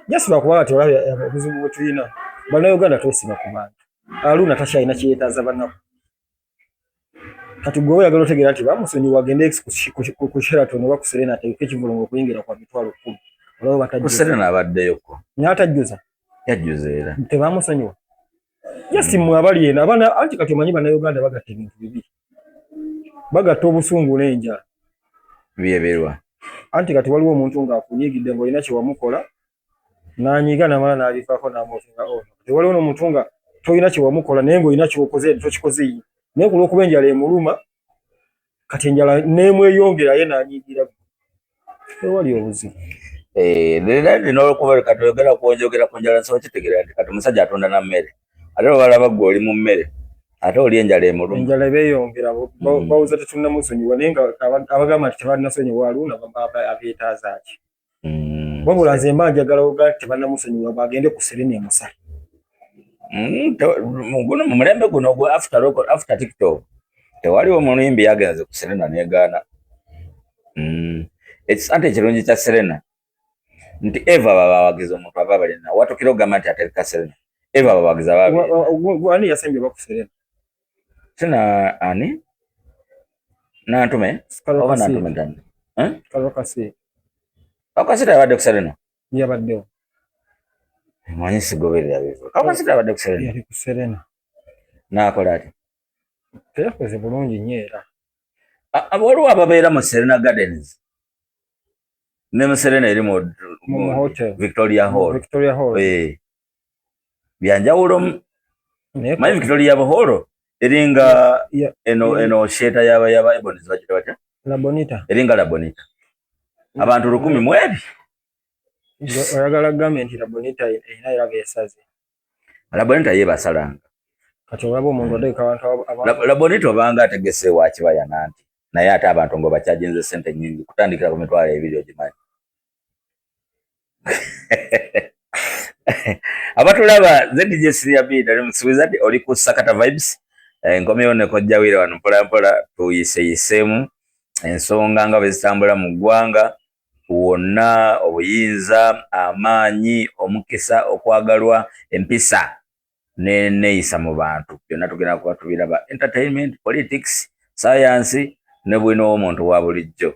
Yes bakuba ati olabye obuzibu bwe tulina bannayuganda twesiba ku bantu Aruna tashayina kyetaaza bannako kati gwe oyagala otegeera nti bamusonyiwa agende ku Sheraton oba ku Serena ateeke ekivulungu okuyingira kwa mitwalo 10 olaba batajjuza ku Serena abaddeyoko n'atajjuza yajjuza era tebamusonyiwa yes mmwe abali eno abaana anti kati omanyi bannayuganda bagatta ebintu bibiri bagatta obusungu n'enjala byeberwa anti kati waliwo omuntu ng'akunyigidde ng'olina kye wamukola n'anyiga n'amala n'abifaako n'amuofinga ono waliwo n'omuntu nga tolina kye wamukola naye ng'olina ky'okoze tokikoze naye ku lw'okuba enjala emuluma kati enjala n'emweyongera ye n'anyigira ewali obuzibu lino olwokuba kati oyogera kwonjogera ku njala nsobola kitegeera nti kati omusajja atonda na mmere ate obalaba gwe oli mu mmere ate oli enjala emuluma enjala ebeeyongera bawuza tetunnamusonyiwa naye nga abagamba nti tebanasonyiwa Aruna abeetaaza ki wabula nze mba njagala oga tebannamusonyiwa bagende ku Serena emusale guno mu mulembe guno gwe after TikTok tewaliwo omuyimbi yagenze ku Serena negaana ante ekirungi kya Serena nti Eva babawagiza omuntu ava balina watukira ogamba nti atereka Serena Eva babawagiza ani yasembye ba ku Serena sina ani nantume oba nantume ntani Kalokasi yabadde ku Serena yabaddewo manyi sigoberera bivu Kalokasi yabadde ku Serena yali ku Serena n'akola ati teyakoze bulungi nnyo era waliwo ababeera mu Serena Gardens ne mu Serena eri mu Victoria Hall byanjawulo manyi Victoria Hall eringa eno sheta yaba Ebonies bagita batya La Bonita eringa La Bonita abantu 100 mu ebi oyagala gavumenti La Bonita erina yaba esaze La Bonita ye basalanga kati olaba omuntu ateeka abantu La Bonita obanga ategese wa kibayana nti naye ate abantu ngo bakyajinze sente nyingi kutandikira ku mitwalo 2 ogimanyi abatulaba ZDJ Siriabi dali musubiza ati oli ku Sakata Vibes nkomyewo ne kojjawire wano mpola mpola tuyiseyisemu ensonga nga bezitambula mu ggwanga wonna obuyinza amaanyi omukisa okwagalwa empisa neeyisa mu bantu byonna tugenda kuba tubiraba entertainment politics science ne bwino w'omuntu wa bulijjo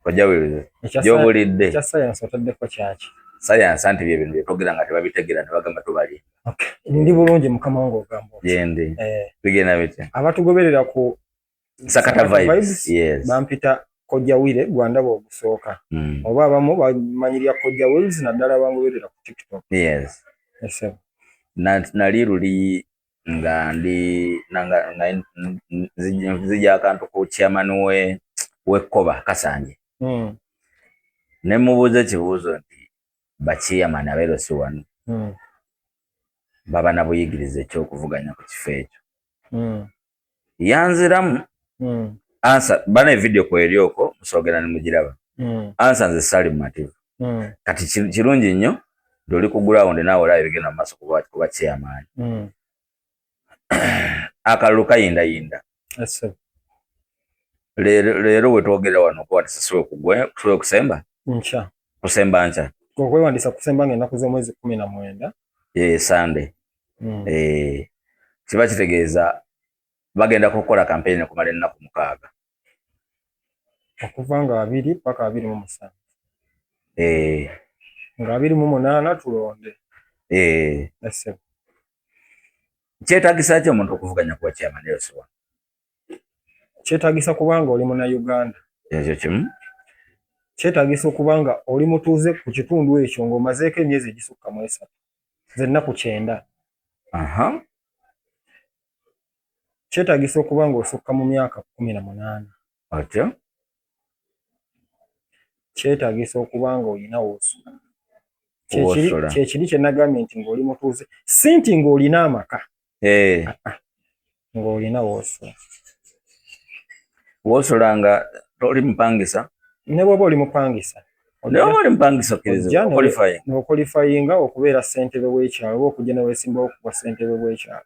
kojjawire gy'obulidde ekya science otaddeko kyaki science anti byebintu byetwogera nga tebabitegeera ne bagamba tubali ndi bulungi mukama wange ogamba yendi bigenda bitya abatugoberera ku Sakata Vibes bampita Kojjawire gwandaba ogusooka oba abamu bamanyirya Kojjawire naddala bangoberera ku TikTok nali luli nga nzija akantu ku chairman w'ekkoba Kasanje ne mubuuza ekibuuzo nti bachairman abeerosi wano baba na buyigirize ekyokuvuganya ku kifo ekyo yanziramu ansa bana video kwerioko musogera ne mugiraba ansa nze sali mumativu kati kirungi nnyo ndoli ku ground naawe olaba ebigenda mu maaso kuba chairman akalulu kayindayinda leero wetwogerera wano okuwandisa kusobola kusemba kusemba nca okwewandisa kusemba ng'ennaku z'omwezi 19 Sunday kiba kitegeeza bagenda kukola campaign okumala ennaku 6 okuva nga 2 paka 27 nga 28 tulonde kyetaagisa ki omuntu okuvuganya kuba chairman yosiwa kyetaagisa kubanga oli Munnayuganda ekyo kimu kyetaagisa okubanga oli mutuuze ku kitundu ekyo ng'omazeeko emyezi egisukka mu 3 zennaku 9 kyetaagisa okubanga osukka mu myaka 18 atyo kyetaagisa okubanga olina w'osula kyekiri kye nagambye nti ng'oli mutuuze si nti ng'olina amaka ng'olina w'osula w'osula nga oli mupangisa ne bw'oba oli mupangisa n'okwalifayinga okubeera ssentebe w'ekyalo oba okujja ne weesimbawo okuba ssentebe w'ekyalo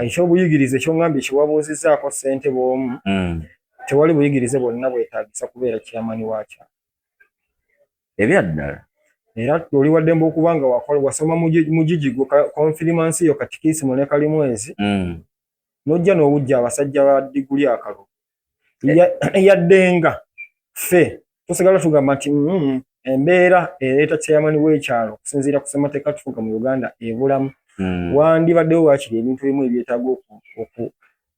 ekyobuyigirize kyongambye kyewabuuzizzaako ssentebe omu tewali buyigirize bwonna bwetaagisa kubeera kyamani wakyalo Ebyaddala. Era oli waddembe okubanga wasoma mujijigo confirmance yo katikisimu ne kalimwezi nojja n'obujja abasajja ba diguli akalo yaddenga ffe tusigala tugamba nti embeera ereeta chairman w'ekyalo okusinziira ku ssemateeka tufuga mu Uganda ebulamu wandibaddewo waakiri ebintu ebimu ebyetaaga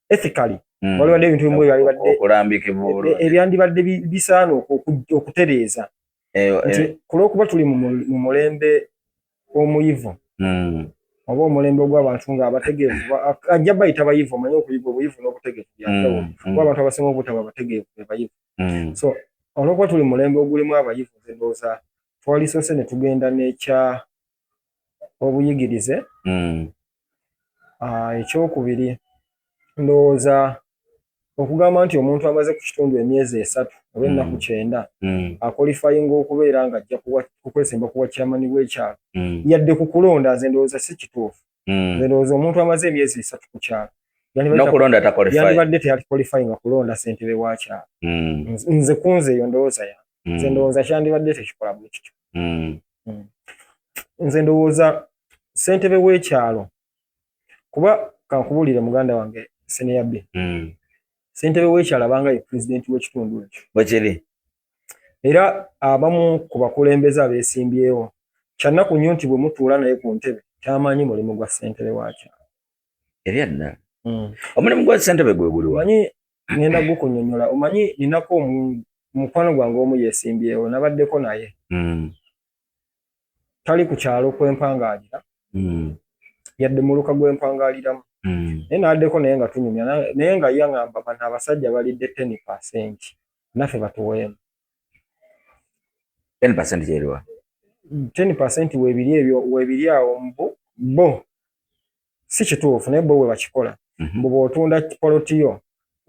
ethically waliwadde ebintu ebimu ebyandibadde bisaana okutereeza nti kulw'okuba tuli mu mulembe omuyivu oba omulembe ogw'abantu ng'abategeevu ajja bayita bayivu omanye okuyiga obuyivu n'obutegeevu byakyawo kuba abantu abasinga obutaba abategeevu be bayivu so olw'okuba tuli mulembe ogulimu abayivu nze ndowooza twalisoose ne tugenda n'ekya obuyigirize ekyokubiri ndowooza okugamba nti omuntu amaze ku kitundu emyezi 3 oba ennaku 9 akwalifayinga okubeera ng'ajja kukwesimba kuwa chairman w'ekyalo yadde ku kulonda nze ndowooza si kituufu nze ndowooza omuntu amaze emyezi 3 ku kyalo yandibadde teyalikwalifayinga kulonda ssentebe wa kyalo nze kunze eyo ndowooza ya nze ndowooza kyandibadde tekikola bwe kityo nze ndowooza ssentebe w'ekyalo kuba kankubuulire muganda wange Senior B ssentebe w'ekyalo abanga ye pulezidenti w'ekitundu ekyo bwekiri era abamu ku bakulembeze abeesimbyewo kyannaku nnyo nti bwe mutuula naye ku ntebe tamanyi mulimu gwa ssentebe wakyalo ebyaddala omulimu gwa ssentebe gwe guliwa omanyi ngenda gukunnyonnyola omanyi ninako mukwano gwange omu yeesimbyewo nabaddeko naye tali ku kyalo kw'empangaalira yadde mu luka gw'empangaaliramu naye n'addeko naye nga tunyumya naye nga yaŋŋamba bano abasajja balidde 10% naffe batuweemu 10% kyeriwa 10% weebiri awo bo si kituufu naye bo bwe bakikola mbu bw'otunda polotiyo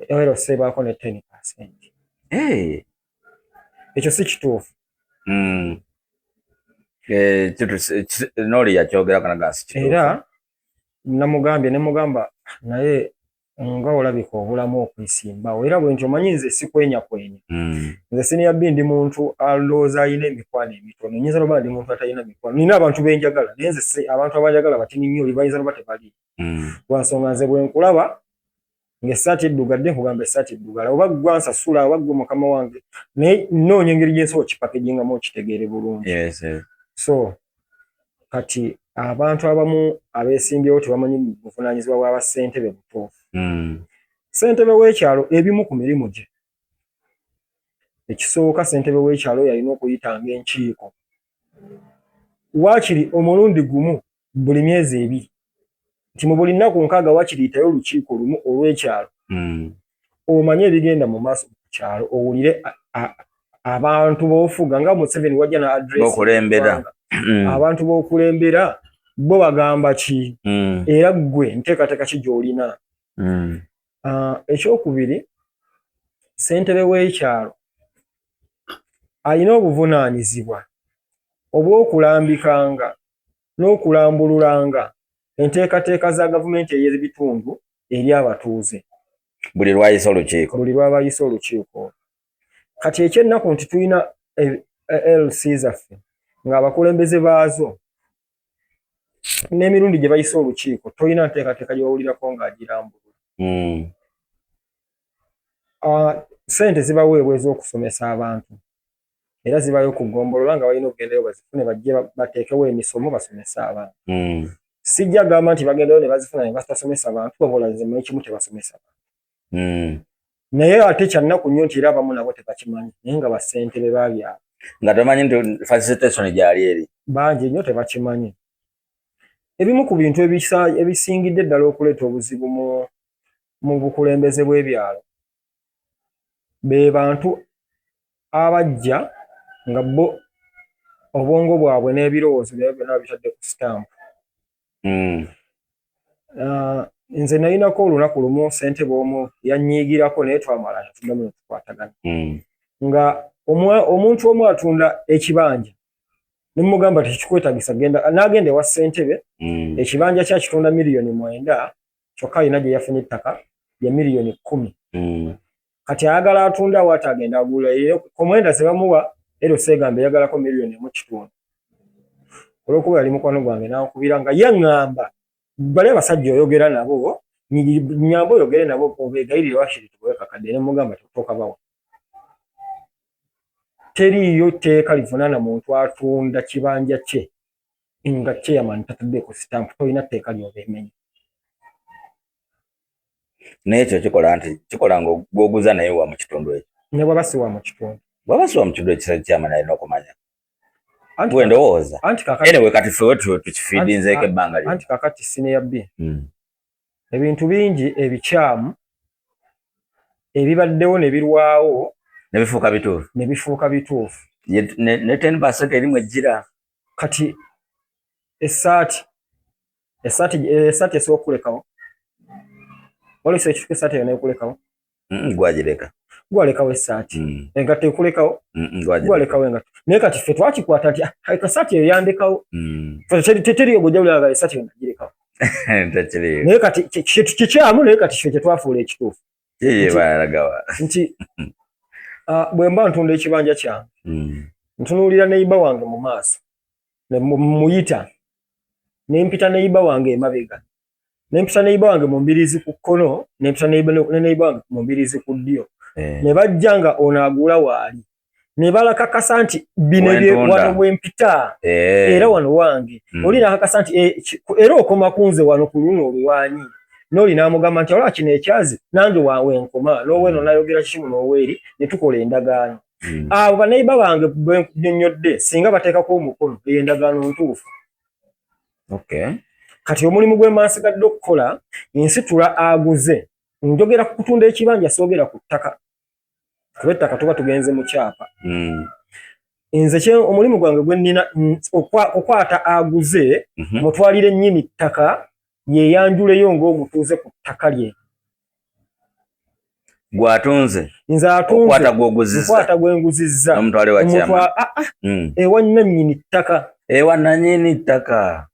era osseebaako ne 10%. Ekyo si kituufu. Noli yakyogerako naga si kituufu. Era namugambye ne mugamba naye nga olabika obulamu okwisimbawo era bwe nti omanyi nze sikwenya. Nze Senior B ndi muntu alowooza alina emikwano emitono. Nnyinza noba ndi muntu atalina mikwano. Nina abantu benjagala naye nze abantu abanjagala batini nnyo bayinza noba tebali. Lwa nsonga nze bwe nkulaba ng'essaati eddugadde nkugamba essaati eddugala oba ggwe nsasula oba ggwe mukama wange naye nnoonya engeri gy'ensobola okipakejingamu okitegeere bulungi. So kati abantu abamu abeesimbyewo tebamanyi buvunaanyizibwa bwa bassentebe butuufu. Ssentebe w'ekyalo ebimu ku mirimu gye ekisooka ssentebe w'ekyalo yalina okuyitanga enkiiko waakiri omulundi gumu buli myezi 2 nti mu buli nnaku 6 waakiriyitayo olukiiko lumu olw'ekyalo omanye ebigenda mu maaso ku kyalo owulire abantu b'ofuga nga Museveni wajja na adresi abantu b'okulembera bo bagamba ki era ggwe nteekateeka ki gy'olina. Ekyokubiri ssentebe w'ekyalo alina obuvunaanyizibwa obw'okulambikanga n'okulambululanga enteekateeka za gavumenti ey'ebitundu eri abatuuze buli lwayisa olukiiko. Buli lwabayisa olukiiko. Kati ekyennaku nti tulina LC zaffe ng'abakulembeze baazo n'emirundi gye bayisa olukiiko tolina nteekateeka gy'owulirako ng'agirambulula. Ssente zibaweebwa ez'okusomesa abantu era zibayo okugombolola nga balina okugendayo bazifune bajje bateekewo emisomo basomese abantu. Sijja gamba nti bagendayo ne bazifuna ne batasomesa bantu wabula nze mmanyi kimu tebasomesa bantu. Naye ate kyannaku nnyo nti era abamu nabo tebakimanyi naye nga bassentebe baabyalo. Nga tomanyi nti facilitation gyali eri. Bangi nnyo tebakimanyi. Ebimu ku bintu ebisingidde ddala okuleeta obuzibu mu bukulembeze bw'ebyalo be bantu abajja nga bo obwongo bwabwe n'ebirowoozo byabwe byonna bitadde ku sitampu. Nze nalinako olunaku lumu ssentebe omu yannyiigirako naye twamala tuddamu ne tukwatagana nga omuntu omu atunda ekibanja ne mugamba tekikwetagisa n'agenda ewa ssentebe ekibanja kyakitunda $9,000,000 kyokka alina gye yafunye ettaka ya $10,000,000. Kati ayagala atunda awo ate agenda agula komwenda ze bamuwa ero segambe yagalako miliyoni mu kitundu olwokuba yali mukwano gwange nankubira nga yaŋŋamba bale abasajja oyogera nabo nyamba oyogere nabo obeegayirire Washiri tubwekakadde ne mugamba tokabawa teriiyo tteeka livunaana muntu atunda kibanja kye nga chairman tataddeeko sitampu tolina tteeka lyobeemenya n'ekyo kikola ng'oguza naye wa mu kitundu ekyo ne bwaba si wa mu kitundu bwaba si wa mu kitundu ekyo chairman alina okumanya gwe ndowooza anyway kati ffe tukifiidinzeeko ebbanga lyo anti kakati siniya B ebintu bingi ebikyamu ebibaddewo ne birwawo ne bifuuka bituufu ne 10% erimu ejjira kati essaati esobola okulekawo olese ekituka essaati yona ekulekawo gwalekawo essaati engatto ekulekawo gwalekawo engatto naye kati ffe twakikwata nti essaati eyo yandekawo teteriyo gojawuliraga essaati yona girekawo naye kati kikyamu naye kati kyo kyetwafuula ekituufu nti bwe mba ntunda ekibanja kyange ntunuulira neiba wange mu maaso muyita nempita neiba wange emabega nempita neiba wange mu mbirizi ku kkono nempita neiba wange mu mbirizi ku ddyo ne bajja nga ono agula waali ne balakakasa nti bino wano bwempita era wano wange oli nakakasa nti era okoma kunze wano ku luno oluwanyi n'oli n'amugamba nti olwa kino ekyazi nange waawe nkoma n'oweno nayogera kimu n'oweeri ne tukola endagaano abo baneiba bange bwe nnyonnyodde singa bateekako omukono eyo endagaano ntuufu kati omulimu gwe mmansigadde okukola nsitula aguze njogera ku kutunda ekibanja soogera ku ttaka kuba ettaka tuba tugenze mu kyapa nze omulimu gwange gwe nnina okwata aguze mutwalire nnyini ttaka yeyanjuleyo ng'omutuuze ku ttaka lye gwatunze nze atunzekwata gwenguzizza ewa nnannyini ttaka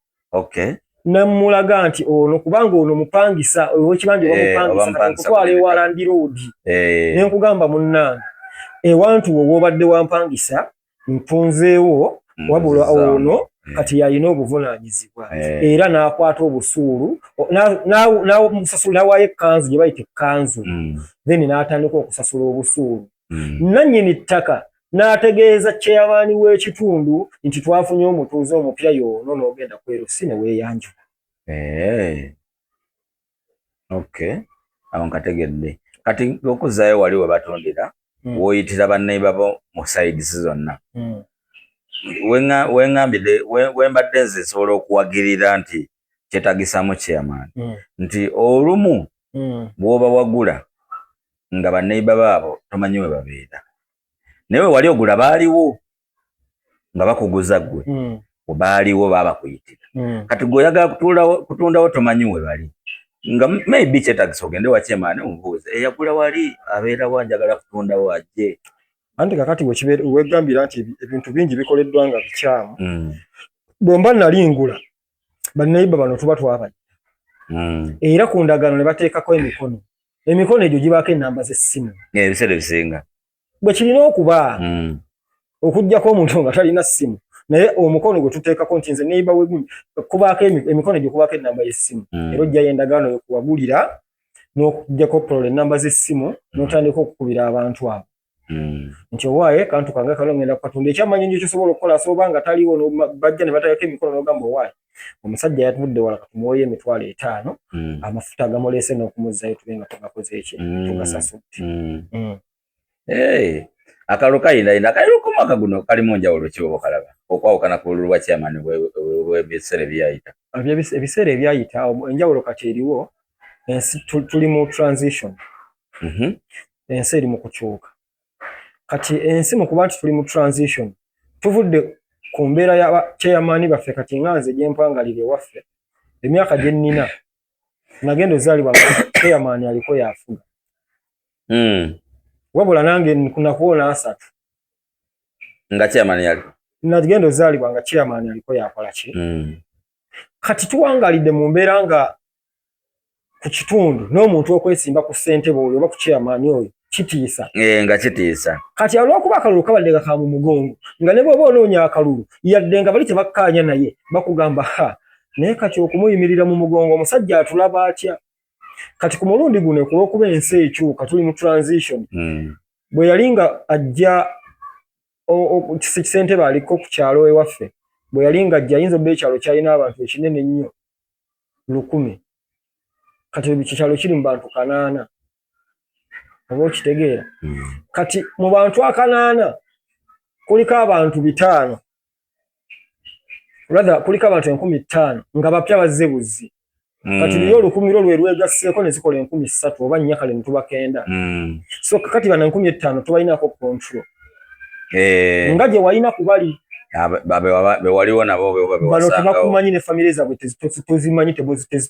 namulaga nti ono kubanga ono mupangisa owekibanja bamupangisa kutwala ewala ndi roodi nenkugamba munnange ewantu woobadde wampangisa ntunzeewo wabula ono kati yalina obuvunaanyizibwa era n'akwata obusuulu n'awaayo ekkanzu gye bayita ekkanzu then n'atandika okusasula obusuulu nannyini ttaka n'ategeeza chairman w'ekitundu nti twafunye omutuuze omupya y'ono n'ogenda kwerusi ne weeyanjula awo nkategedde kati okuzaayo wali we batundira woyitira banneiba bo mu sides zonna weŋŋambidde wembadde nze nsobola okuwagirira nti kyetagisamu chairman nti olumu bw'oba wagula nga banneiba baabo tomanyi we babeera naye wali ogula baaliwo nga bakuguza ggwe baaliwo baabakuyitira kati gweoyagala kutundawo tomanyi we bali nga maybe kyetagisa ogende wa chairman omubuuze eyagula wali abeera wa njagala kutundawo ajje anti kakati wegambira nti ebintu bingi bikoleddwa nga bikyamu bwe mba nali ngula banneiba bano tuba twabajja era ku ndagaano ne bateekako emikono egyo gibaako ennamba z'essimu ebiseera ebisinga bwe kirina okuba okuggyako omuntu nga talina ssimu naye omukono gwe tuteekako nti nze neiba wegumu kubaako emikono egyo kubaako ennamba y'essimu era ojjayo endagaano yokuwagulira n'okuggyako polola ennamba z'essimu n'otandika okukubira abantu abo nti owaaye kantu kange kano ngenda kukatunda ekyamanyinjo kyosobola okukola asoba nga taliwo bajja ne batayako emikono n'ogamba owaaye omusajja yatudde wala katumuweeyo emitwalo 5 amafuta agamuleese n'okumuzzayo tube nga tugakoze eki tugasasudde akalo kayinayina akaliruko mwaka guno kalimu njawulo ki oba okalaba okwawukana ku bululu bwa chairman w'ebiseera ebyayita ebiseera ebyayita enjawulo kati eriwo ensi tuli mu transition ensi eri mu kukyuka kati ensi mu kuba nti tuli mu transition tuvudde ku mbeera ya chairman baffe kati nga nze gyempangalire waffe emyaka gye nnina nagenda ozaalibwa chairman aliko yafuga wabula nange nakuwona 3 nga chairman yali nagenda ozaalibwa nga chairman aliko yakola ki kati tuwangalidde mu mbeera nga ku kitundu n'omuntu okwesimba ku ssentebe oyo oba ku chairman oyo kitiisa nga kitiisa kati olw'okuba akalulu kabadde ka mu mugongo nga ne bw'oba onoonya akalulu yadde nga bali tebakkaanya naye bakugamba naye kati okumuyimirira mu mugongo omusajja atulaba atya kati ku mulundi guno ku lw'okuba ensi ekyuka tuli mu transition bwe yali nga ajja Kisentebe aliko ku kyalo ewaffe bwe yali nga ajja ayinza obba ekyalo kyalina abantu ekinene ennyo 1,000 kati ekyalo kiri mu bantu 8 oba okitegeera kati mu bantu 8 kuliko abantu 5 kuliko abantu 5,000 nga bapya bazze buzzi kati liyo 1,000 lwe lwegasseeko ne zikola 3,000 oba 4 kale ne tuba 9 so kati bana 5,000 tubalinaako control nga gye walina kubali be waliwo nabo bano tebakumanyi ne famire zaabwe tozimanyi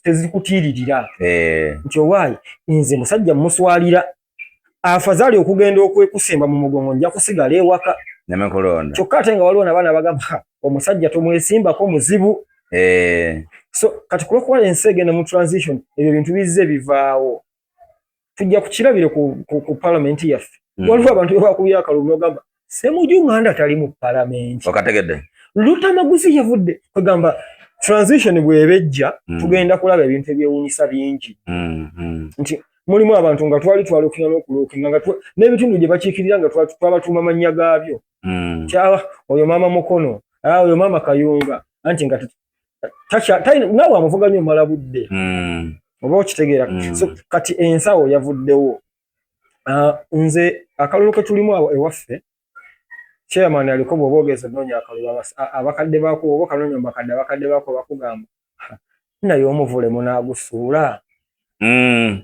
tezikutiiririra nti owaayi nze musajja muswalira afadhali okugenda okwekusemba mu mugongo nja kusigala ewaka kyokka ate nga waliwo n'abaana bagamba omusajja tomwesimbako muzibu so kati kulwokuba ensi egenda mu transition ebyo bintu bizze bivaawo tujja kukirabire ku palamenti yaffe waliwo abantu bebakubya akalulu ogamba Ssemujju tali mu palamenti okategedde Lutamaguzi yavudde kwegamba transition bwebejja tugenda kulaba ebintu ebyewuunyisa bingi nti mulimu abantu nga twali twalukira n'okulukira nga n'ebitundu gye bakiikirira nga twabatuuma amannya gaabyo kyawa oyo maama Mukono oyo maama Kayunga anti nga naawe amuvuganya omala budde oba okitegeera so kati ensawo yavuddewo nze akalulu ke tulimu ewaffe chairman aliko bw'oboogeza nnoonya akalulu abakadde baako oba kanoonya mubakadde abakadde baako bakugamba naye omuvule munaagusuula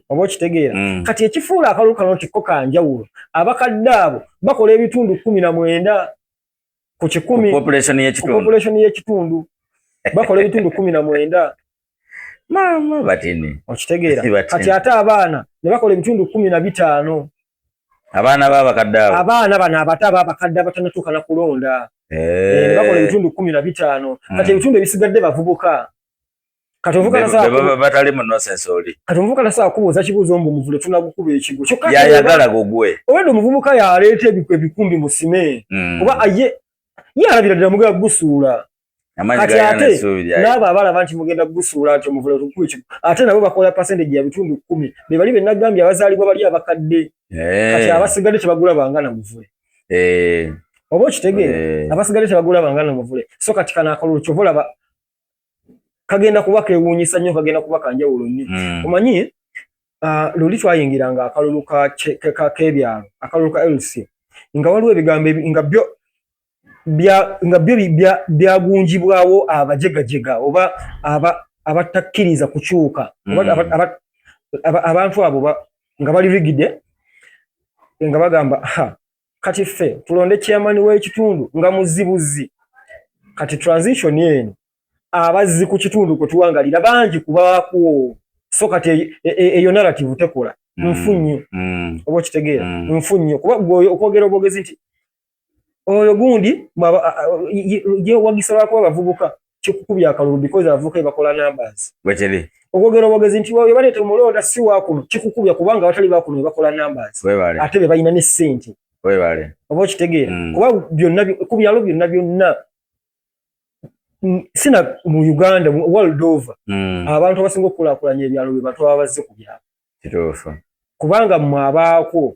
oba okitegeera kati ekifuula akalulu kano tikko kanjawulo abakadde abo bakola ebitundu 19 ku 10 population y'ekitundu bakola ebitundu 19 mama batini okitegeera kati ate abaana ne bakola ebitundu 15 abaana babakadde abo abaana bano abato ababakadde abatanatuuka na kulonda bakola ebitundu 15 kati ebitundu ebisigadde bavubuka kati ovuka batali mu nonsense oli kati omuvubuka tasobola kubuuza kibuuzo mbu muvule tunagukuba ekigo kyokka yayagala gugwe owedde omuvubuka yaleeta ebikumbi musime kuba ye alabira ddala mugenda gusuula kati ate n'abo abalaba nti mugenda gusuula nti omuvule tukuba ekigo ate nabo bakola percentage ya bitundu 10 be bali bennagambye abazaalibwa bali abakadde kati abasigadde tebagula bangana muvule oba okitegeera abasigadde tebagula bangana muvule so kati kana akalulu kyova olaba kagenda kuba kewuunyisa nnyo kagenda kuba kanjawulo nnyo omanyi luli twayingiranga akalulu k'ebyalo akalulu ka LC nga waliwo ebigambo nga byo byagunjibwawo abajegajega oba abatakkiriza kukyuka abantu abo nga bali rigide nga bagamba kati ffe tulonde chairman w'ekitundu nga muzibuzi kati transition eno abazzi ku kitundu kwe tuwangalira bangi kubaako so kati eyo narrative tekola nfunye oba okitegeera nfunye kuba okwogera obwogezi nti oyo gundi ye wagisalwako abavubuka kikukubya akalulu because abavubuka bakola numbers bwekiri okwogera obwogezi nti oyo baleeta omulonda si waakuno kikukubya kubanga abatali baakuno bakola numbers ate be balina ne ssente oba okitegeera kuba ku byalo byonna sina mu Uganda world over abantu abasinga okukulaakulanya ebyalo bye bantu abazze ku byalo kubanga mmwe abaako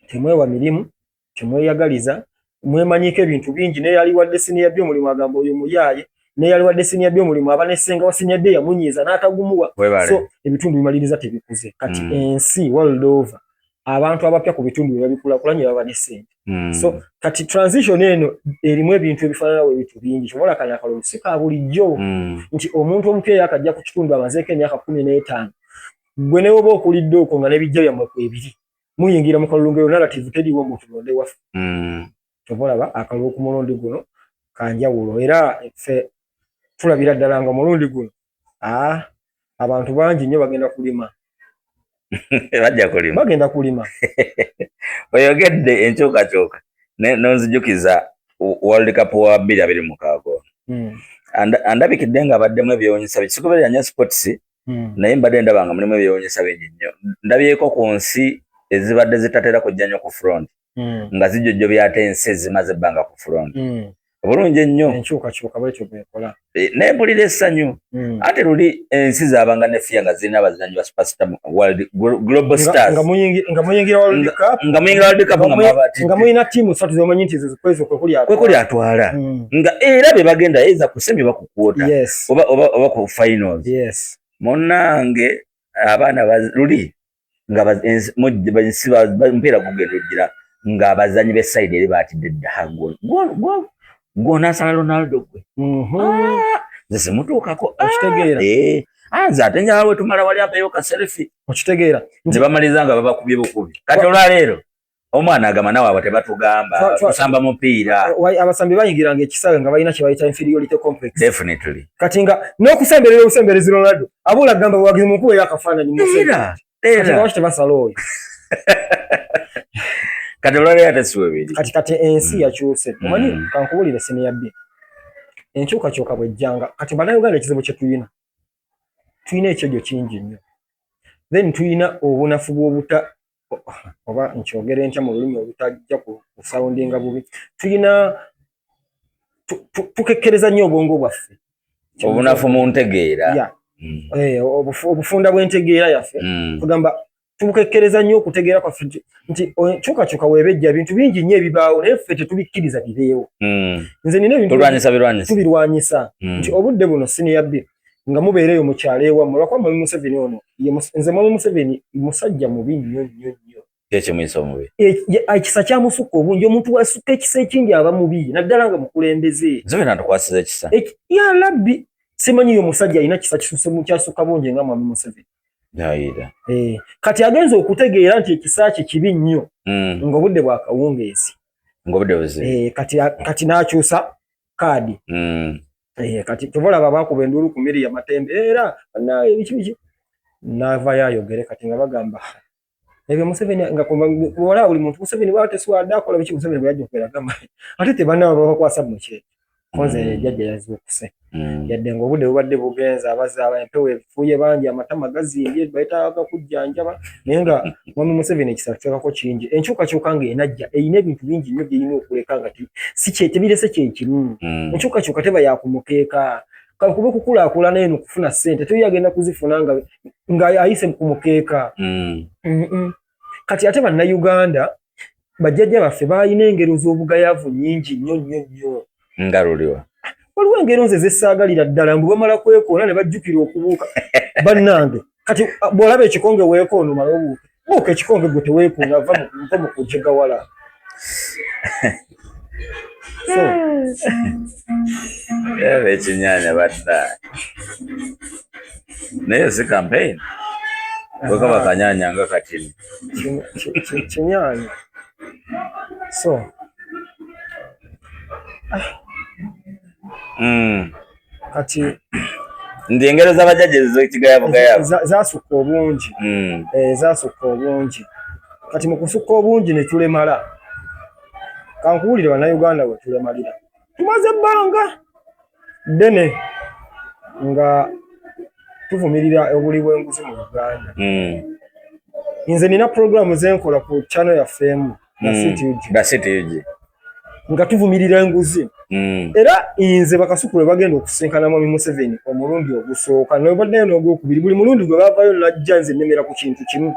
temwewa mirimu temweyagaliza mwemanyiko ebintu bingi naye yali wadde siniya by'omulimu agamba oyo muyaaye naye yali wadde siniya by'omulimu aba nessenga wa siniya bye yamunyiiza n'atagumuwa so ebitundu bimaliriza tebikuze kati ensi world over abantu abapya ku bitundu bye babikulaakulanye baba n'essente so kati transition eno erimu ebintu ebifaananawo ebintu bingi kyobola kana akalulu si ka bulijjo nti omuntu omupya yakajja ku kitundu amazeeko emyaka 15 gwe ne woba okulidde okwo nga n'ebijja byammwe kwebiri muyingira mu kalulu ng'eyo narrative teriiwo mu tulonde waffe kyobolaba akalulu ku mulundi guno kanjawulo era ffe tulabira ddala nga omulundi guno abantu bangi nnyo bagenda kulima bagenda kulima oyogedde enkyukakyuka nonzijukiza World Cup wa 2026 andabikidde nga abaddemu ebyewuunyisa bingi sikubeerera nnyo sports naye mbadde ndaba nga mulimu ebyewuunyisa bingi nnyo ndabyeko ku nsi ezibadde zitatera kujja nnyo ku front nga zijjojjobya ate ensi ezimaze ebbanga ku front bulungi ennyo enkyukakyuka bwetyo bwekola nempulira essanyu ate luli ensi zaabanga ne fiya nga zirina abazannyi ba superstar global stars nga muyingira World Cup nga muyina ttiimu 3 zomanyi nti zikwezo kwekuli atwala nga era be bagenda eza ku semi oba ku kwota oba ku finals munnange abaana luli nga mpiira gugenda ojjira ng'abazannyi b'essayidi eri baatidde dda gw'onaasala Ronaldo gwe nze simutuukako nze ate njala we tumala wali apeeyo ka selfie okitegeera nze bamaliza nga babakubye bukubi kati olwaleero omwana agamba nawe abo tebatugamba tusamba mupiira abasambi bayingiranga ekisaawe nga balina kye bayita inferiority complex definitely kati nga n'okusemberera obusemberezi Ronaldo abula gamba bwagizi mukubeyo akafaananyi muwaki tebasala oyo kati olwaleero ate si bwebiri kati ensi yakyuse omanyi kankubulire senior B enkyukakyuka bwejjanga kati bannayuganda ekizibu kye tulina ekyojo kingi nnyo then tulina obunafu bw'obuta oba nkyogere ntya mu lulimi obutajja kusawundinga bubi tulina tukekkereza nnyo obwongo bwaffe obunafu mu ntegeera obufunda bw'entegeera yaffe tugamba tubukekkereza nnyo okutegeera kwaffe nti enkyukakyuka weebejja ebintu bingi nnyo ebibaawo naye ffe tetubikkiriza bibeewo nze nina ebintu tubirwanyisa nti obudde buno senior B nga mubeereyo mu kyalo ewammwe lwakuba Mwami Museveni ono nze Mwami Museveni musajja mubi nnyo nnyo nnyo ekimuyisa omubi ekisa kyamusukka obungi omuntu wasukka ekisa ekindi aba mubi naddala nga mukulembeze Museveni atukwasiza ekisa ya labbi simanyi yo musajja alina kisa kyasukka bungi nga Mwami Museveni kati agenza okutegeera nti ekisa kye kibi nnyo ng'obudde bwa kawungeezi kati n'akyusa kaadi kati tubolaba bakuba enduulu ku Miriam Matembe era biki n'avaayo ayogere kati nga bagamba ebyo Museveni nga kuwala buli muntu Museveni bwate siwadde akola biki Museveni bwe yajja okweragamba ate tebanaba babakwasa mu kyeke konze jjajja yazuukuse yadde ng'obudde bubadde bugenza abazaaba empewo efuuye bangi amatama gazimbye bayitaaga kujjanjaba naye nga Mwami Museveni ekisa kyekako kingi enkyukakyuka ng'enajja eyina ebintu bingi nnyo byeyina okuleka nga tebirese kyekimu enkyukakyuka teba yakumukeeka kakube kukulaakulana eno kufuna ssente toyo agenda kuzifuna nga ayise ku mukeeka kati ate bannayuganda bajjajja baffe balina engero z'obugayaavu nnyingi nnyo nnyo nnyo nga luliwa waliwo engero nze zessaagalira ddala mbu bamala kwekoona ne bajjukira okubuuka bannange kati bw'olaba ekikonge weekoona omala obuuka buuka ekikonge gwe teweekoona va mu kujegawala ekinyanya badda naye si campaign bweka bakanyanya nga katini kinyanya kati ndi engero z'abajjajja ez'ekigayabugayabo zasukka obungi zasukka obungi kati mu kusukka obungi ne tulemala kankuwulire bannayuganda bwe tulemalira tumaze ebbanga ddene nga tuvumirira obuli bw'enguzi mu Uganda nze nina puroguramu zenkola ku channel yaffeemu gasitiyugi nga tuvumirira enguzi era nze bakasukulu bagenda okusinkana Mwami Museveni omulundi ogusooka nobaddeyo n'ogwokubiri buli mulundi gwe baavayo najja nze nnemera ku kintu kimu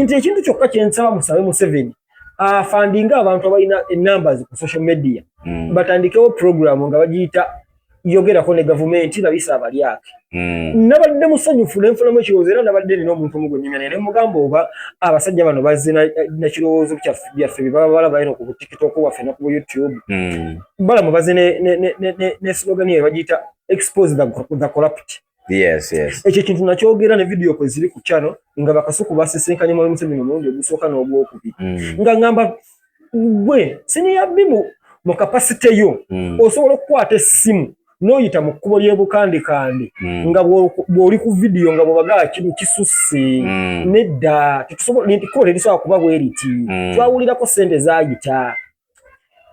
nti ekintu kyokka kyensaba musabe Museveni afandinga abantu abalina ennumbers ku social media batandikewo puroguramu nga bagiyita yogerako ne gavumenti nabisa abalyake nabadde musanyufu nenfunamu ekirowoozo era nabadde nina omuntu omu gwe nnimya naye ne mugamba oba abasajja bano bazze nakirowoozo byaffe bye baba balaba eno ku TikTok waffe ne ku YouTube balamu bazze ne slogan eyo bagiyita expose the corrupt ekyo kintu nakyogera ne video kwe ziri ku channel nga bakasuku basisinkanye Mwami Museveni omulundi ogusooka n'ogwokubiri nga ngamba gwe siniyabbi mu kapasite yo osobola okukwata essimu n'oyita mu kkubo ly'ebukandikandi nga bw'oli ku video nga bw'obagaa kintu kisusse nedda ekkubo terisobola kuba bwe riti twawulirako ssente zaayita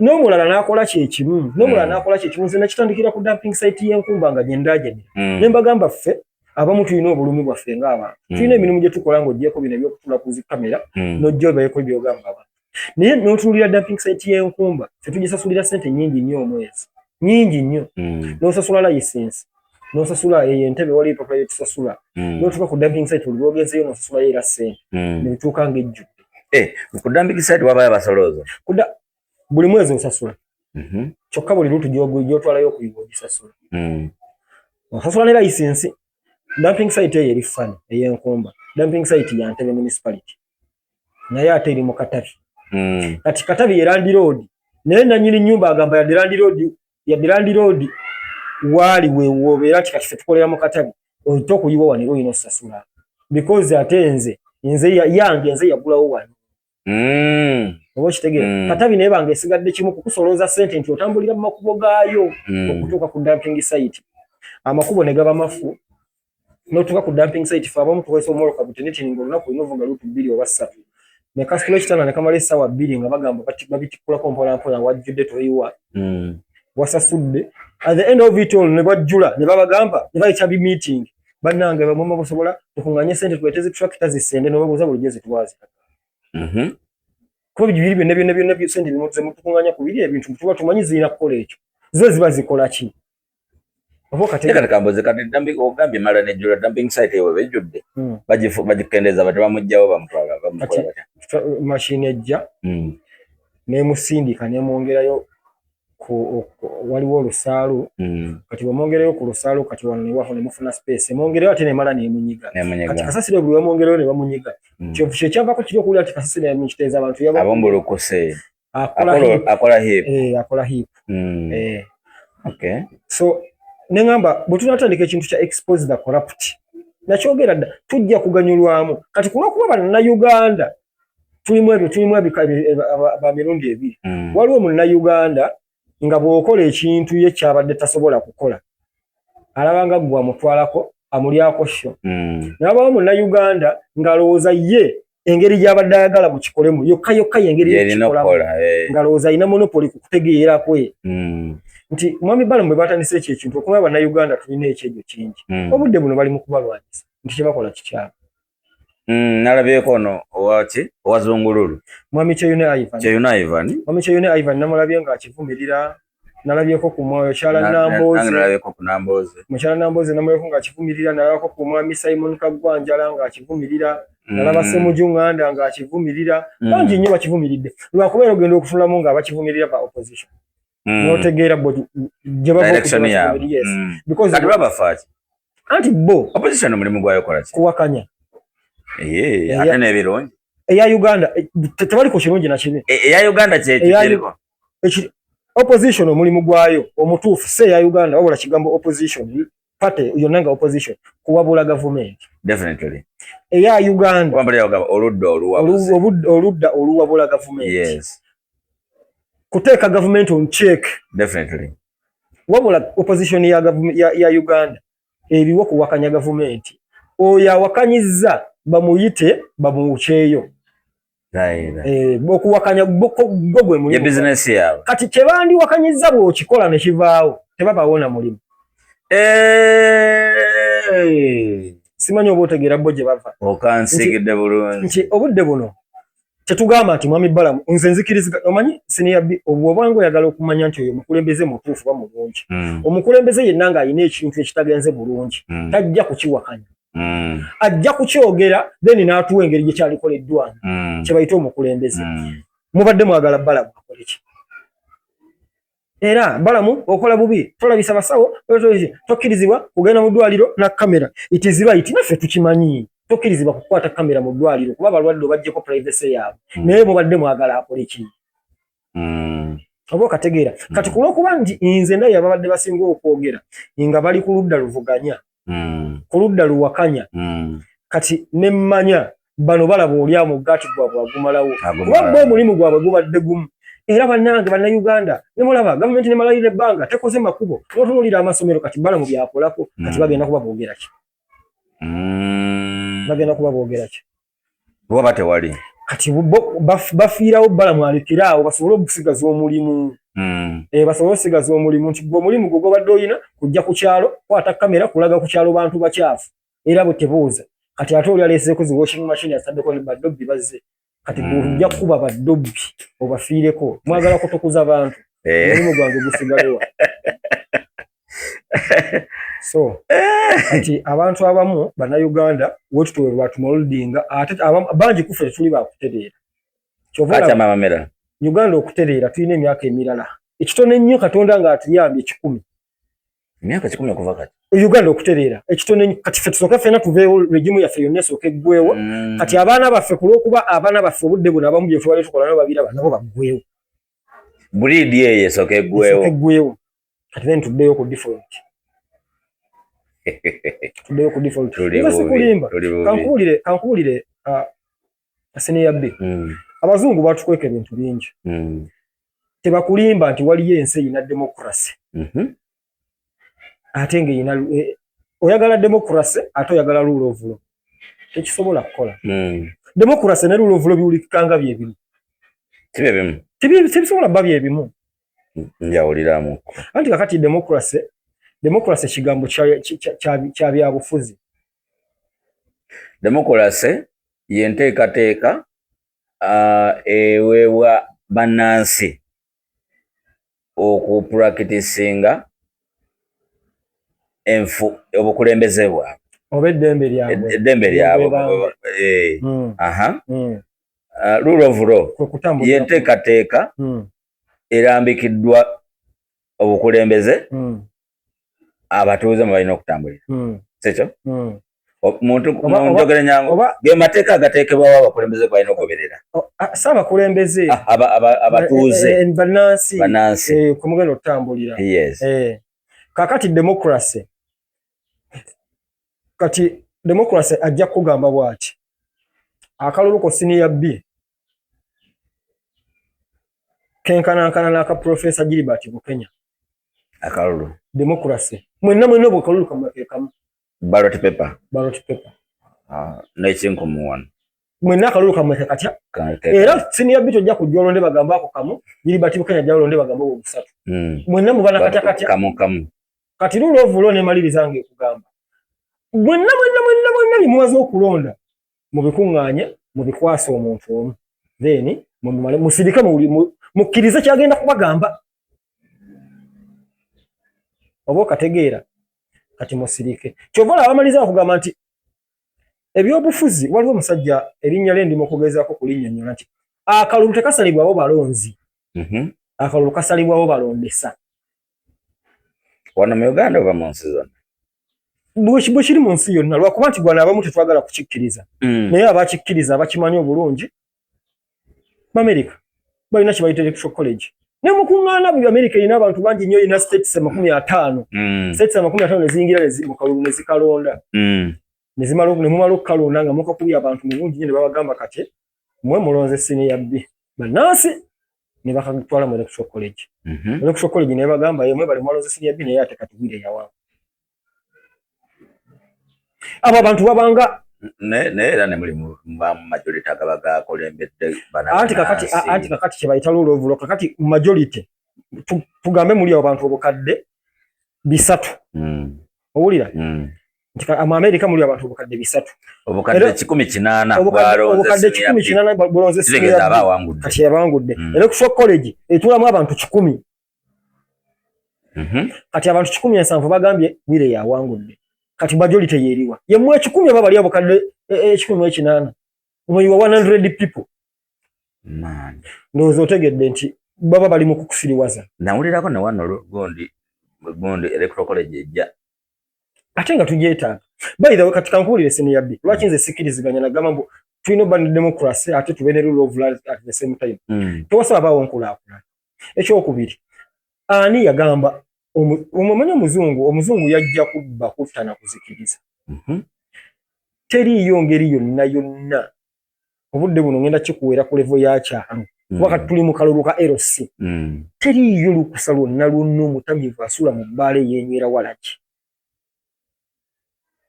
n'omulala n'akola kyekimu nze nakitandikira ku dumping site y'enkumba nga gye ndaajanira ne mbagamba ffe abamu tulina obulumi bwaffe ng'abantu tulina emirimu gye tukola ng'oggyeko bino ebyokutula ku zi kamera n'ojja obayeko ebyogamba abantu naye n'otunuulira dumping site y'enkumba ffe tugisasulira ssente nnyingi nnyo omwezi nnyingi nnyo n'osasula layisensi n'osasula entebe wali empapula yetusasula n'otuuka ku dumping site buli lwogezeyo n'osasulayo era ssente ne bituuka ng'ejjudde. Ku dumping site wabayo abasolooza buli mwezi osasula kyokka buli lutu gy'otwalayo okuyiga ogisasula osasula ne layisensi. Dumping site eyo eri fani ey'enkumba dumping site ya Ntebe municipality naye ate eri mu Katabi kati Katabi ye Land Road naye nannyini nnyumba agamba yadde Land Road waali weewobeera nti kati ffe tukolera mu Katabi oyita okuyiwa wano era olina osasula because ate nze yange yagulawo wano oba okitegeera Katabi naye banga esigadde kimu kukusolooza ssente nti otambulira mu makubo gaayo okutuuka ku dumping site amakubo ne gaba mafu n'otuuka ku dumping site fe abamu tukozesa omwoloka butenetini ng'olunaku olina ovuga luutu 2 oba 3 ne kasitula ekitanda ne kamala essaawa 2 nga bagamba babitikulako mpolampola wajjudde toyiwa wasasudde at the end of it all ne bajjula ne babagamba ne bayita meeting bannange bamwe basobola tukuŋŋanye ssente tuleteze tractor zisende n'obabuuza bulijjo zitwazika kuba bibiri byonna ssente ze mutukuŋŋanya ku biri ebintu tuba tumanyi zirina kukola ekyo zo ziba zikola ki kati kamboze kati ogambye mala nejjula dumping site eyo bejjudde bagikendeeza bati bamugjawo bamutwala mashini ejja nemusindika nemwongerayo waliwo olusaalu kati bwemwongerayo ku lusaalu kati wano newaho nemufuna space emwongerayo ate nemala nemunyiga kati kasasiro buli wamwongerayo ne bamunyiga kyekyavako kiri okuwulira nti kasasiro yamukiteeza abantu abombulukuse akola hip so neŋŋamba bwe tunatandika ekintu kya expose the corrupt nakyogera dda tujja kuganyulwamu kati kulwokuba bannayuganda tulimu ebika ba mirundi ebiri waliwo munnayuganda nga bw'okola ekintu ye kyabadde tasobola kukola alabanga gwe amutwalako amulyako sho nabawo munnayuganda ng'alowooza ye engeri gy'abadde ayagala mu kikolemu yokka yengeri yekikolamu ng'alowooza alina monopoli ku kutegeera kwe nti mwami Balamu bwe batandise ekyo ekintu okuba bannayuganda tulina ekyegyo kingi obudde buno bali mu kubalwanyisa nti kyebakola kikyalo nalabyeko ono owazungululu mwami Kyeyune Ivan mwami Kyeyune Ivan namulabye ng'akivumirira nalabyeko ku mwoyo Kyala Namboze mukyala Namboze namulabyeko ng'akivumirira nalabako ku mwami Simon Kagwanjala ng'akivumirira nalaba Ssemujju Nganda ng'akivumirira bangi nnyo bakivumiridde lwakubeera ogenda okufunulamu ng'abakivumirira ba opposition notegeera gye babafaaki anti bo opposition omulimu gwayo kola ki kuwakanya ate n'ebirungi eya Uganda tebaliko kirungi na kibi eya Uganda kyekiriko opposition omulimu gwayo omutuufu si eya Uganda wabula kigambo opposition party yonna nga opposition kuwabula government definitely eya Uganda oludda oluwabula government kuteeka government on check definitely wabula opposition ya Uganda eriwo kuwakanya government oyo awakanyizza bamuyite bamuwukyeyo okuwakanya gwe mulimu business yawe kati kyebandiwakanyizza bw'okikola ne kivaawo tebabawona mulimu simanyi oba otegeera bo gye bava okansigidde bulungi nti obudde buno tetugamba nti mwami Balamu nze nzikiriza omanyi senior obwobanga oyagala okumanya nti oyo omukulembeze mutuufu ba mulungi omukulembeze yenna ng'alina ekintu ekitagenze bulungi tajja kukiwakanya ajja kukyogera then n'atuwa engeri gye kyalikoleddwamu kye bayita omukulembeze mubadde mwagala Balamu akole ki era Balamu okola bubi tolabisa basawo tokkirizibwa kugenda mu ddwaliro na kamera it is right naffe tukimanyi tokkirizibwa kukwata kamera mu ddwaliro kuba balwadde obajjeko privacy yaabwe naye mubadde mwagala akole ki oba okategeera kati kulwokuba nti nze ndaye ababadde basinga okwogera nga bali ku ludda luvuganya ku ludda luwakanya kati nemmanya bano balaba oli amugaati gwabwe agumalawo kuba bo omulimu gwabwe gubadde gumu era bannange bannayuganda ne mulaba gavumenti ne malayira ebbanga tekoze makubo n'otunuulira amasomero kati Balamu byakolako kati bagenda kuba boogera ki bagenda kuba boogera ki bwaba tewali kati bafiirawo Balamu alekera awo basobole okusigaza omulimu basobole okusigaza omulimu nti gwe omulimu gwe gwobadde oyina kujja ku kyalo kwata kamera kulaga ku kyalo bantu bakyafu era bwe tebuuza kati ate oli aleeseko zi washing machine asaddeko ne badobbi bazze kati gujja kuba badobbi obafiireko mwagala kutukuza bantu omulimu gwange gusigalewa so kati abantu abamu bannayuganda wetutuwe lwatumoldinga ate bangi kufe tetuli bakutereera kyova Uganda okutereera tulina emyaka emirala ekitone nnyo Katonda nga atuyambye 10 emyaka 10 okuva kati Uganda okutereera ekitone kati ffe tusooka ffenna tuveewo regimu yaffe yonna esooka eggwewo kati abaana baffe kulw'okuba abaana baffe obudde buno abamu bye tubale tukola nabo babira nabo baggwewo buliidi eyo esooka eggwewo kati then tuddeyo ku default nga sikulimba kankuwulire Senior B abazungu batukweka ebintu bingi tebakulimba nti waliyo ensi eyina democracy ate ng'eyina oyagala democracy ate oyagala rule of law tekisobola kukola democracy ne rule of law biwulikikanga byebimu tebisobola bba byebimu njawuliramu anti kakati democracy kigambo kya byabufuzi democracy yenteekateeka eweebwa bannansi okupulakitisinga obukulembeze bwabwe oba eddembe lyabwe rule of law yenteekateeka erambikiddwa obukulembeze abatuuze mwe balina okutambulira sekyo omuntu njogera nyangu ge mateeka agateekebwawo abakulembeze balina okugoberera si abakulembeze abatuuze bannansi kumugenda okutambulira kakati democracy ajja kugamba bw'ati akalulu ko Senior B kenkanankana n'aka Professor Gilbert Bukenya akalulu democracy mwenna bwe kalulu kamwe kamu ballot paper n'ekinkumu wano mwenna akalulu kamwe katya era Senior B tojja kujja olonde bagamba ako kamu Gilbert Bukenya ajja olonde bagamba obwo busatu mwenna mubana katya kamu kati rule of law nemaliriza ng'ekugamba mwenna bimuwaza okulonda mubikuŋŋaanye mubikwasa omuntu omu then musirike mukkirize kyagenda kubagamba oba okategeera kati musirike kyova olaba bamaliza okugamba nti ebyobufuzi waliwo omusajja erinnya lye ndimu okugezaako kulinnyonnyola nti akalulu tekasalibwawo balonzi akalulu kasalibwawo balondesa wano mu Uganda oba mu nsi zonna bwe kiri mu nsi yonna lwakuba nti gwana abamu tetwagala kukikkiriza naye abakikkiriza abakimanyi obulungi America balina kibayita electoral college ne mukuŋŋaana buli America erina abantu bangi nnyo erina states 50 states 50 neziyingira mu kalulu ne zikalonda ne mumala okukalonda nga mukakubya abantu mulungi nnyo ne babagamba kati mwe mulonze Senior B bannansi ne bakatwala mu electoral college electoral college ne bagamba mwe bali mulonze Senior B naye ate kati bwire yawaabo abo abantu babanga era ne muli mu majority agabaga akolembedde anti kakati kyebayita rule of law kakati majority tugambe muli abo bantu obukadde 3 owulira nti mu America muli abantu obukadde 3 obukadde 18 obukadde 18 bulonze kati yabawangudde electoral college etulamu abantu 10 kati abantu 17 bagambye bwire yawangudde kati majority yeriwa yemwe 10 baba bali abukadde 18 mweyiwa 100 people ndozo otegedde nti baba bali mu kukusiriwaza nawulirako ne wano gondi electoral college ejja ate nga tujeetaaga by the way kati kankuwulire Senior B lwaki nze sikiriziganya nagamba mbu tulina ban democracy ate tube ne rule of law at the same time tewasaba bawo nkulaakulana ekyokubiri ani yagamba omumanya omuzungu yajja kubba kufutana kuzikiriza teriiyo ngeri yonna obudde buno ngenda kikuweera ku level ya kyalo wakati tuli mu kalulu ka LC teriiyo lukusa lwonna omutamiivu asula mu bbaala ey'enywera walaki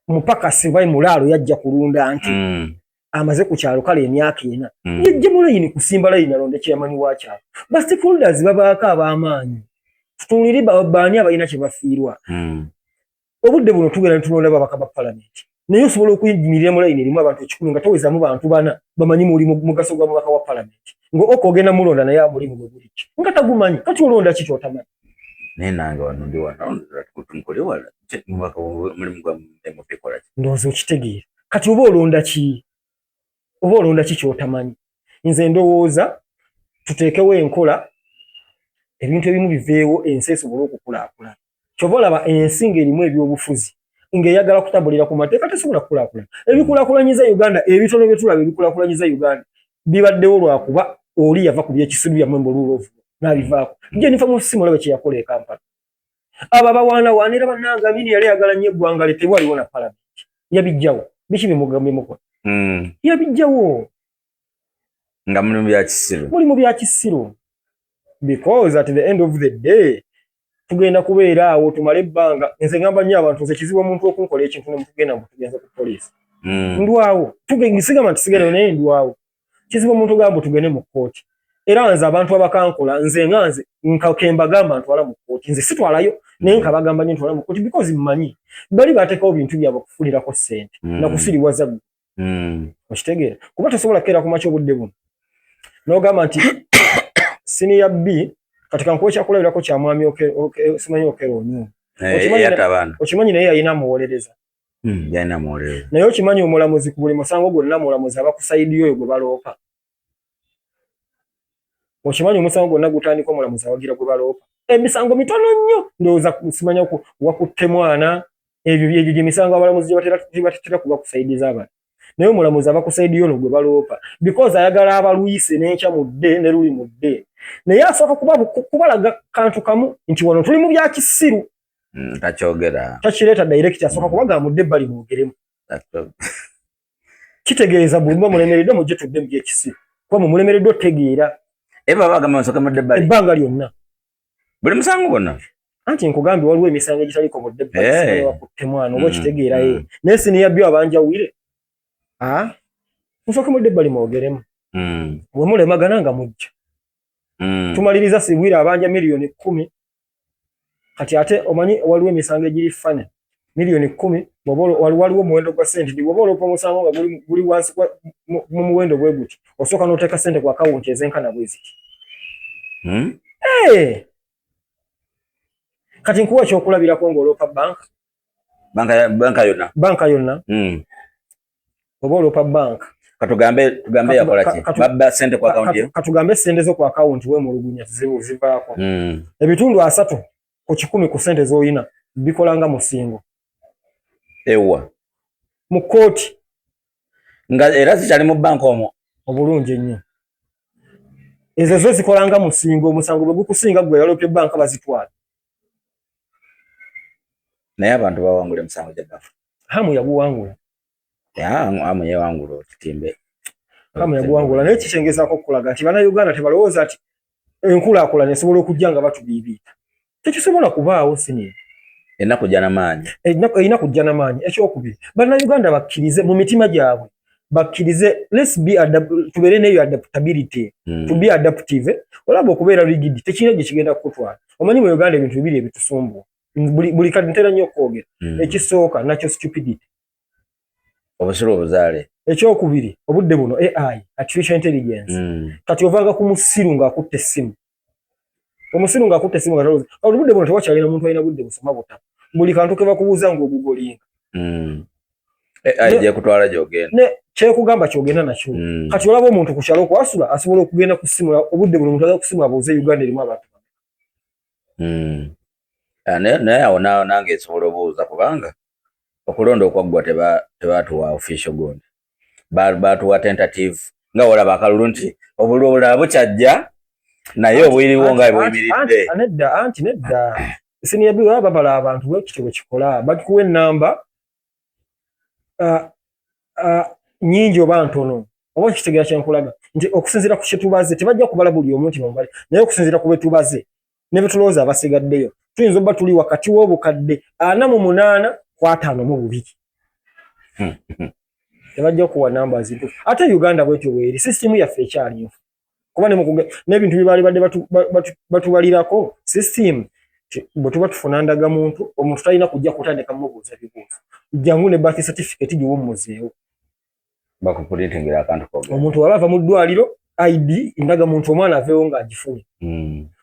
mupakasi bayi mulaalo yajja kulunda nti amaze ku kyalo kale emyaka 4 yajja mu layini kusimba layini alonde chairman wa kyalo ba stakeholders babaako ab'amaanyi tutunulire baani abalina kye bafiirwa obudde buno tugenda tulonda babaka ba parliament naye osobola okuyimirira mu line erimu abantu 10 nga towezamu bantu bana bamanyi muli mugaso gwa mubaka wa parliament ngo okogenda mulonda naye amuli mu buli nga tagumanyi kati olonda ki kyotamanyi nenanga wano ndi wano kutunkole wala mubaka muli mugwa mpekola ndozo kitegeera kati oba olonda ki kyotamanyi nze ndowooza tuteekewo enkola ebintu ebimu biveewo ensi esobola okukulaakulana kyova olaba ensi ng'erimu ebyobufuzi ng'eyagala kutambulira ku mateeka tesobola kukulaakulana ebikulaakulanyiza Uganda ebitono bye tulaba ebikulaakulanyiza Uganda bibaddewo lwakuba oli yava ku byekisiru byammwe mbuluulovu n'abivaako Jennifer Musisi Mulabe kye yakola e Kampala abo abawaanawaanira bannanga Amini yali ayagala nnyo eggwanga lye tewaliwo na palamenti yabijjawo biki bimukola yabijjawo nga muli mu bya kisiru because at the end of the day tugenda kubeera awo tumale ebbanga nze ngamba nnyo abantu nze kizibu omuntu okunkola ekintu ne mutugenda mutugenza ku poliisi ndwawo tusigama tusigenda naye ndwawo kizibu omuntu gamba tugende mu kkooti era nze abantu abakankola nze nkakembagamba ntwala mu kkooti nze sitwalayo naye nkabagamba nnyo ntwala mu kkooti because mmanyi bali bateekawo bintu byabwe kufunirako ssente nakusiriwaza ggwe okitegeera kuba tosobola kukeera ku makya obudde buno n'ogamba nti senior B katika nkuwe kyakulabirako kya mwami simanyi Okero Onyo okimanyi naye yalina amuwolereza naye okimanyi omulamuzi ku buli musango gwonna mulamuzi abakusaidiyo oyo gwe baloopa okimanyi omusango gwonna gutandika omulamuzi awagira gwe baloopa emisango mitono nnyo ndowooza simanya wakutte mwana ebyo gyemisango abalamuzi gyebatera kuba kusaidiza abantu naye omulamuzi abakusaidiyo ono gwe baloopa because ayagala abaluyise n'enkya mudde ne luli mudde naye asooka kubalaga kantu kamu nti wano tuli mu bya kisiru takyogera takireeta direct asooka kubagamba mudde ebbali mwogeremu kitegeeza buli muba mulemereddwa mujje tudde mu byekisiru kuba mumulemereddwa otegeera ebbanga lyonna buli musango gwonna anti nkugambye waliwo emisango egitaliko mudde ebbali wakutte mwana oba okitegeera naye siniyabyo abanjawire musooke mudde ebbali mwogeremu bwe mulemagana nga mujja tumaliriza sibwire abanja miliyoni 10 kati ate omanyi waliwo emisango egiri fane miliyoni 10 waliwo omuwendo gwa sente ndi bwoba oloopa omusango nga guli wansi mu muwendo bwe guti osooka n'oteeka sente ku akawunti ezenkana bwe ziti kati nkuwa ekyokulabirako ng'oloopa banka yonna oba oloopa banka katugambe yakola ki babba sente ku account katugambe sente zo ku account we mulugumya zivaako ebitundu 3 ku 10 ku sente z'oyina bikolanga musingo ewa mu kooti nga era zikyali mu banka omwo obulungi ennyo ezo zo zikolanga musingo omusango bwe gukusinga gwe yalopye banka bazitwala naye abantu bawangula emisango gya bafu hamu yaguwangula amu yewangula kitimbe hamu yaguwangula naye kikyengezaako okulaga nti bannayuganda tebalowooza nti enkulaakulana esobola okujja nga batubiibiita tekisobola kubaawo siniya erina kujja n'amaanyi erina kujja n'amaanyi ekyokubiri bannayuganda bakkirize mu mitima gyabwe bakkirize tubeere neyo adaptability to be adaptive olaba okubeera rigid tekirina gye kigenda kukutwala omanyi mu Uganda ebintu bibiri ebitusumbua buli kati ntera nnyo okwogera ekisooka nakyo stupidity obusiru obuzaale ekyokubiri obudde buno AI artificial intelligence kati ovanga ku musiru ng'akutte essimu omusiru ng'akutte essimu nga obudde buno tewakyalina muntu alina budde busoma butabo buli kantu ke bakubuuza ng'ogugolinga AI gyekutwala gy'ogenda ne kyekugamba kyogenda nakyo kati olaba omuntu ku kyalo kwasula asobola okugenda ku ssimu obudde buno omuntu agenda ku ssimu abuuze Uganda erimu abantu naye awo nange esobola obuuza kubanga okulonda okwaggwa tebatuwa official gundi batuwa tentative nga olaba akalulu nti obululu obulala bukyajja naye obwiriwo nga bweyimiridde nedda senior B baba babala abantu bwekityo bwe kikola bakikuwa ennamba nyingi oba ntono oba kitegeera kyenkulaga nti okusinziira ku kyetubaze tebajja kubala buli omu nti bambale naye okusinziira ku betubaze ne betulowooza abasigaddeyo tuyinza obba tuli wakati w'obukadde 48 ku 52 tebajja kuwa namba zintu ate Uganda bwetyo bweri system yaffe ekyali nfu kuba n'ebintu bibaali badde batubalirako system bwe tuba tufuna ndaga muntu omuntu talina kujja kutandika mubuuza bibuuzo jangu ne birth certificate giwommuzeewo bakupulitingira akantu ko omuntu wabava mu ddwaliro ID ndaga muntu omwana aveewo ng'agifunye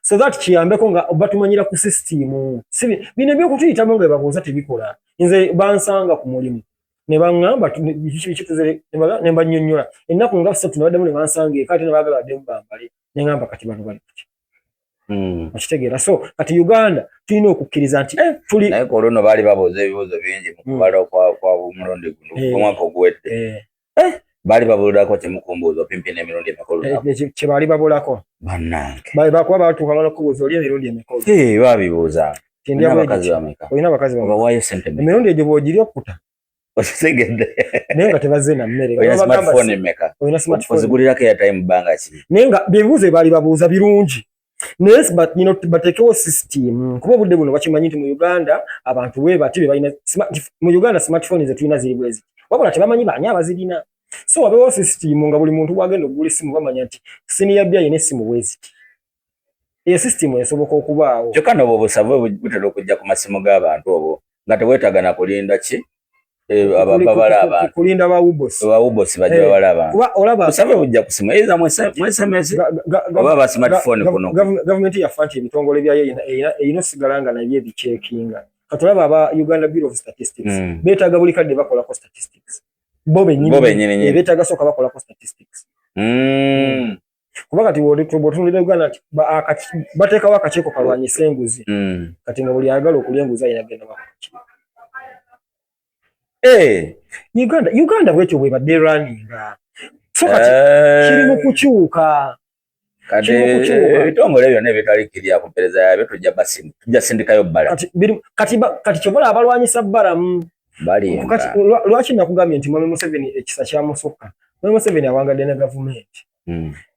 so that kiyambeko nga batumanyira ku system bino byokutuyitamu nga babuuza tebikola nze bansanga ku mulimu ne baŋŋamba ne bannyonnyola ennaku nga 3 ne baddemu ne bansanga eka ate ne baagala baddemu bambale ne ŋŋamba kati bano bali kuki okitegeera so kati Uganda tulina okukkiriza nti tuli naye ko olwo baali babuuza ebibuuzo bingi mu kubala kwa omulundi guno omwaka oguwedde baali babuulirako temukumbuuza opimpina emirundi emikulu kye baali babulako bannange bakuba batuuka n'okubuuza oli emirundi emikulu babibuuza olina abakazi bawaayo sente emirundi egyo bw'ogiri okkuta okitegedde naye nga tebaze na mmere olina smartphone mmeka ozigulirako airtime bbanga ki naye nga byebibuuzo baali babuuza birungi naye bateekewo system kuba obudde buno bakimanyi nti mu Uganda abantu bwe bati be balina mu Uganda smartphone ze tulina ziri bwezi wabula tebamanyi baani abazirina so wabeewo system nga buli muntu bwagenda okugula essimu bamanya nti siniya bya yina essimu bweziti eyo system esoboka okubaawo kyokka n'obwo obusavu butera okujja ku masimu g'abantu obwo nga teweetaaga na kulinda ki babala abantu kulinda bawubosi bajja babala abantu obusavu bujja ku simu eyiza mu SMS oba ba smartphone kuno gavumenti yafa nti ebitongole byayo eyina osigala nga nabyo ebicekinga katulaba aba Uganda Bureau of Statistics beetaaga buli kadde bakolako statistics bo bennyini beetaaga sooka bakolako statistics kuba kati bw'otunulira Uganda bateekawo akakiiko kalwanyisa enguzi kati nga buli ayagala okulya enguzi ayina genda bakola Uganda bwetyo bwebadde runninga so kati kiri mu kukyuka kati ebitongole byonna ebitalikirya ku mpereza yabyo tujja sindikayo bbala kati kyobola abalwanyisa bbalamu balimba lwaki nakugambye nti Mwami Museveni ekisa kyamusukka Mwami Museveni awangadde ne gavumenti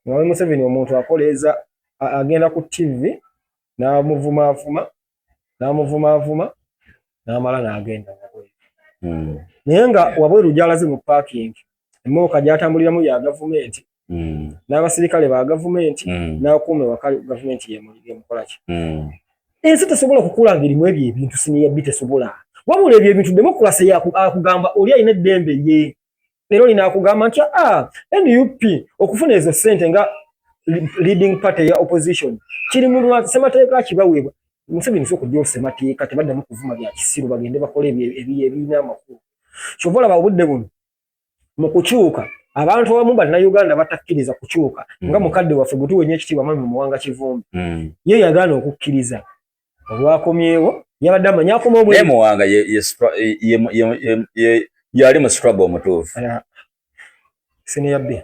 Mwami Museveni omuntu akoleeza agenda ku TV n'amuvumaavuma n'amala n'agenda naye nga wabweru gy'alaze mu parking emmooka gy'atambuliramu ya gavumenti n'abasirikale ba gavumenti n'akuuma ewaka gavumenti yemukola ki ensi tesobola kukula ng'erimu ebyo ebintu siniyabbi tesobola wabula ebyo ebintu demokulasi akugamba oli alina eddembe ye leero linaakugamba nti NUP okufuna ezo ssente nga leading party ya opposition kiri mu ssemateeka kibaweebwa Museveni sooka ojja ssemateeka tebaddamu kuvuma bya kisiru bagende bakole ebirina amakulu kyova olaba obudde buno mu kukyuka abantu abamu bannayuganda batakkiriza kukyuka nga mukadde waffe gwe tuwenya ekitiibwa Mwami Muwanga Kivumbi ye yagaana okukkiriza olwakomyewo yabadde amanyi akoma naye Muwanga yali mu struggle omutuufu siniyabbi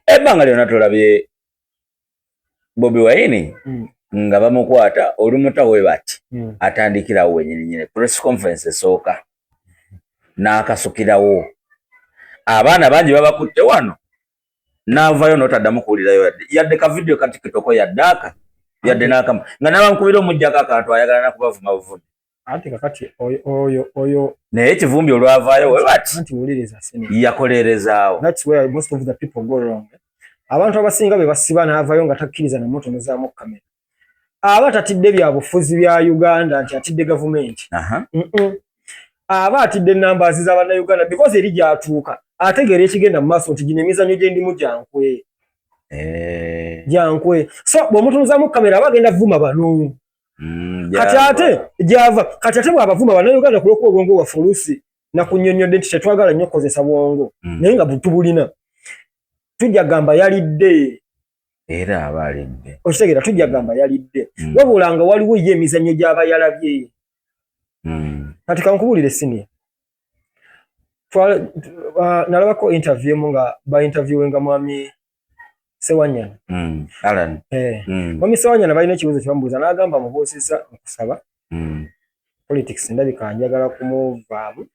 ebbanga lyonna tulabye Bobi Wine nga bamukwata olumutawe bati atandikirawo wenyininyine press conference esooka n'akasukirawo abaana bangi babakutte wano n'avayo n'otaddamu kuwulirayo yadde ka video ka TikTok yaddaaka yadde n'akamu nga n'abamukubira omujjako akantu ayagala nakubavuma buvumi anti kakati oyo naye Kivumbi olwavaayo we bati anti wuliriza sini yakolerezaawo that's where most of the people go wrong abantu abasinga be basiba n'avayo nga takkiriza na moto nozaamu kamera aba tatidde bya bufuzi bya Uganda nti atidde gavumenti aba atidde numbers z'Abannayuganda because eri gyatuuka ategeera ekigenda mu maaso nti gino emizannyo gye ndimu gyankwe so bw'omutunuzaamu kamera aba agenda vuma bano kati ate gyava kati ate bw'abavuma Bannayuganda kulwokuba obwongo waffe oluusi nakunnyonnyodde nti tetwagala nnyo okukozesa bwongo naye nga tubulina tujja gamba yalidde era abalidde okitegeera tujja gamba yalidde wabula nga waliwo ye emizannyo gy'aba yalabye kati kankubulire sini nalabako interview mu nga bainterviewenga Mwami Ssewanyana Alan Mwami Ssewanyana balina ekibuuzo kyebamubuuza n'agamba mubuusiza okusaba politics ndabika njagala kumuvaamu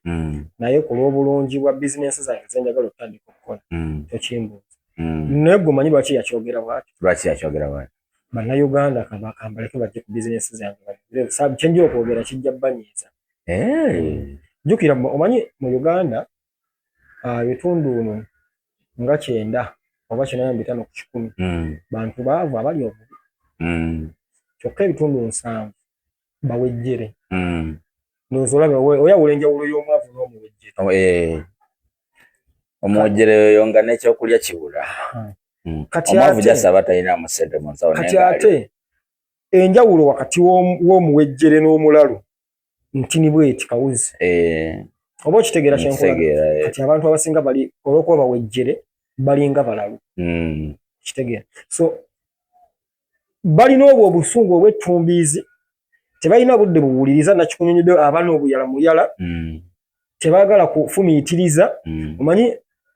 naye ku lw'obulungi bwa bizinensi zange ze njagala okutandika okukola tokimbuuza naye gwe omanyi lwaki yakyogera bwati Bannayuganda kambaleke bajje ku bizinensi zange kyenjira okwogera kijja banyiiza jjukira omanyi mu Uganda ebitundu nga 9 oba 95 ku 100 bantu baavu abali obubi kyokka ebitundu 7 bawejjere ndozolabe oya ulenja ulo y'omwavu n'omuwejjere omuwejjere yonga n'ekyokulya kibula omwavu jasaba talina musente mu nsawo kati ate enjawulo wakati w'omuwejjere n'omulalu ntini bweti kawuzi oba okitegeera kyenkola kati abantu abasinga bali olw'okuba bawejjere balinga balalu kitegeera so balina obwo obusungu obw'ettumbiizi tebalina budde buwuliriza nakikunyonyodde abaana obuyala muyala tebaagala kufumiitiriza omanyi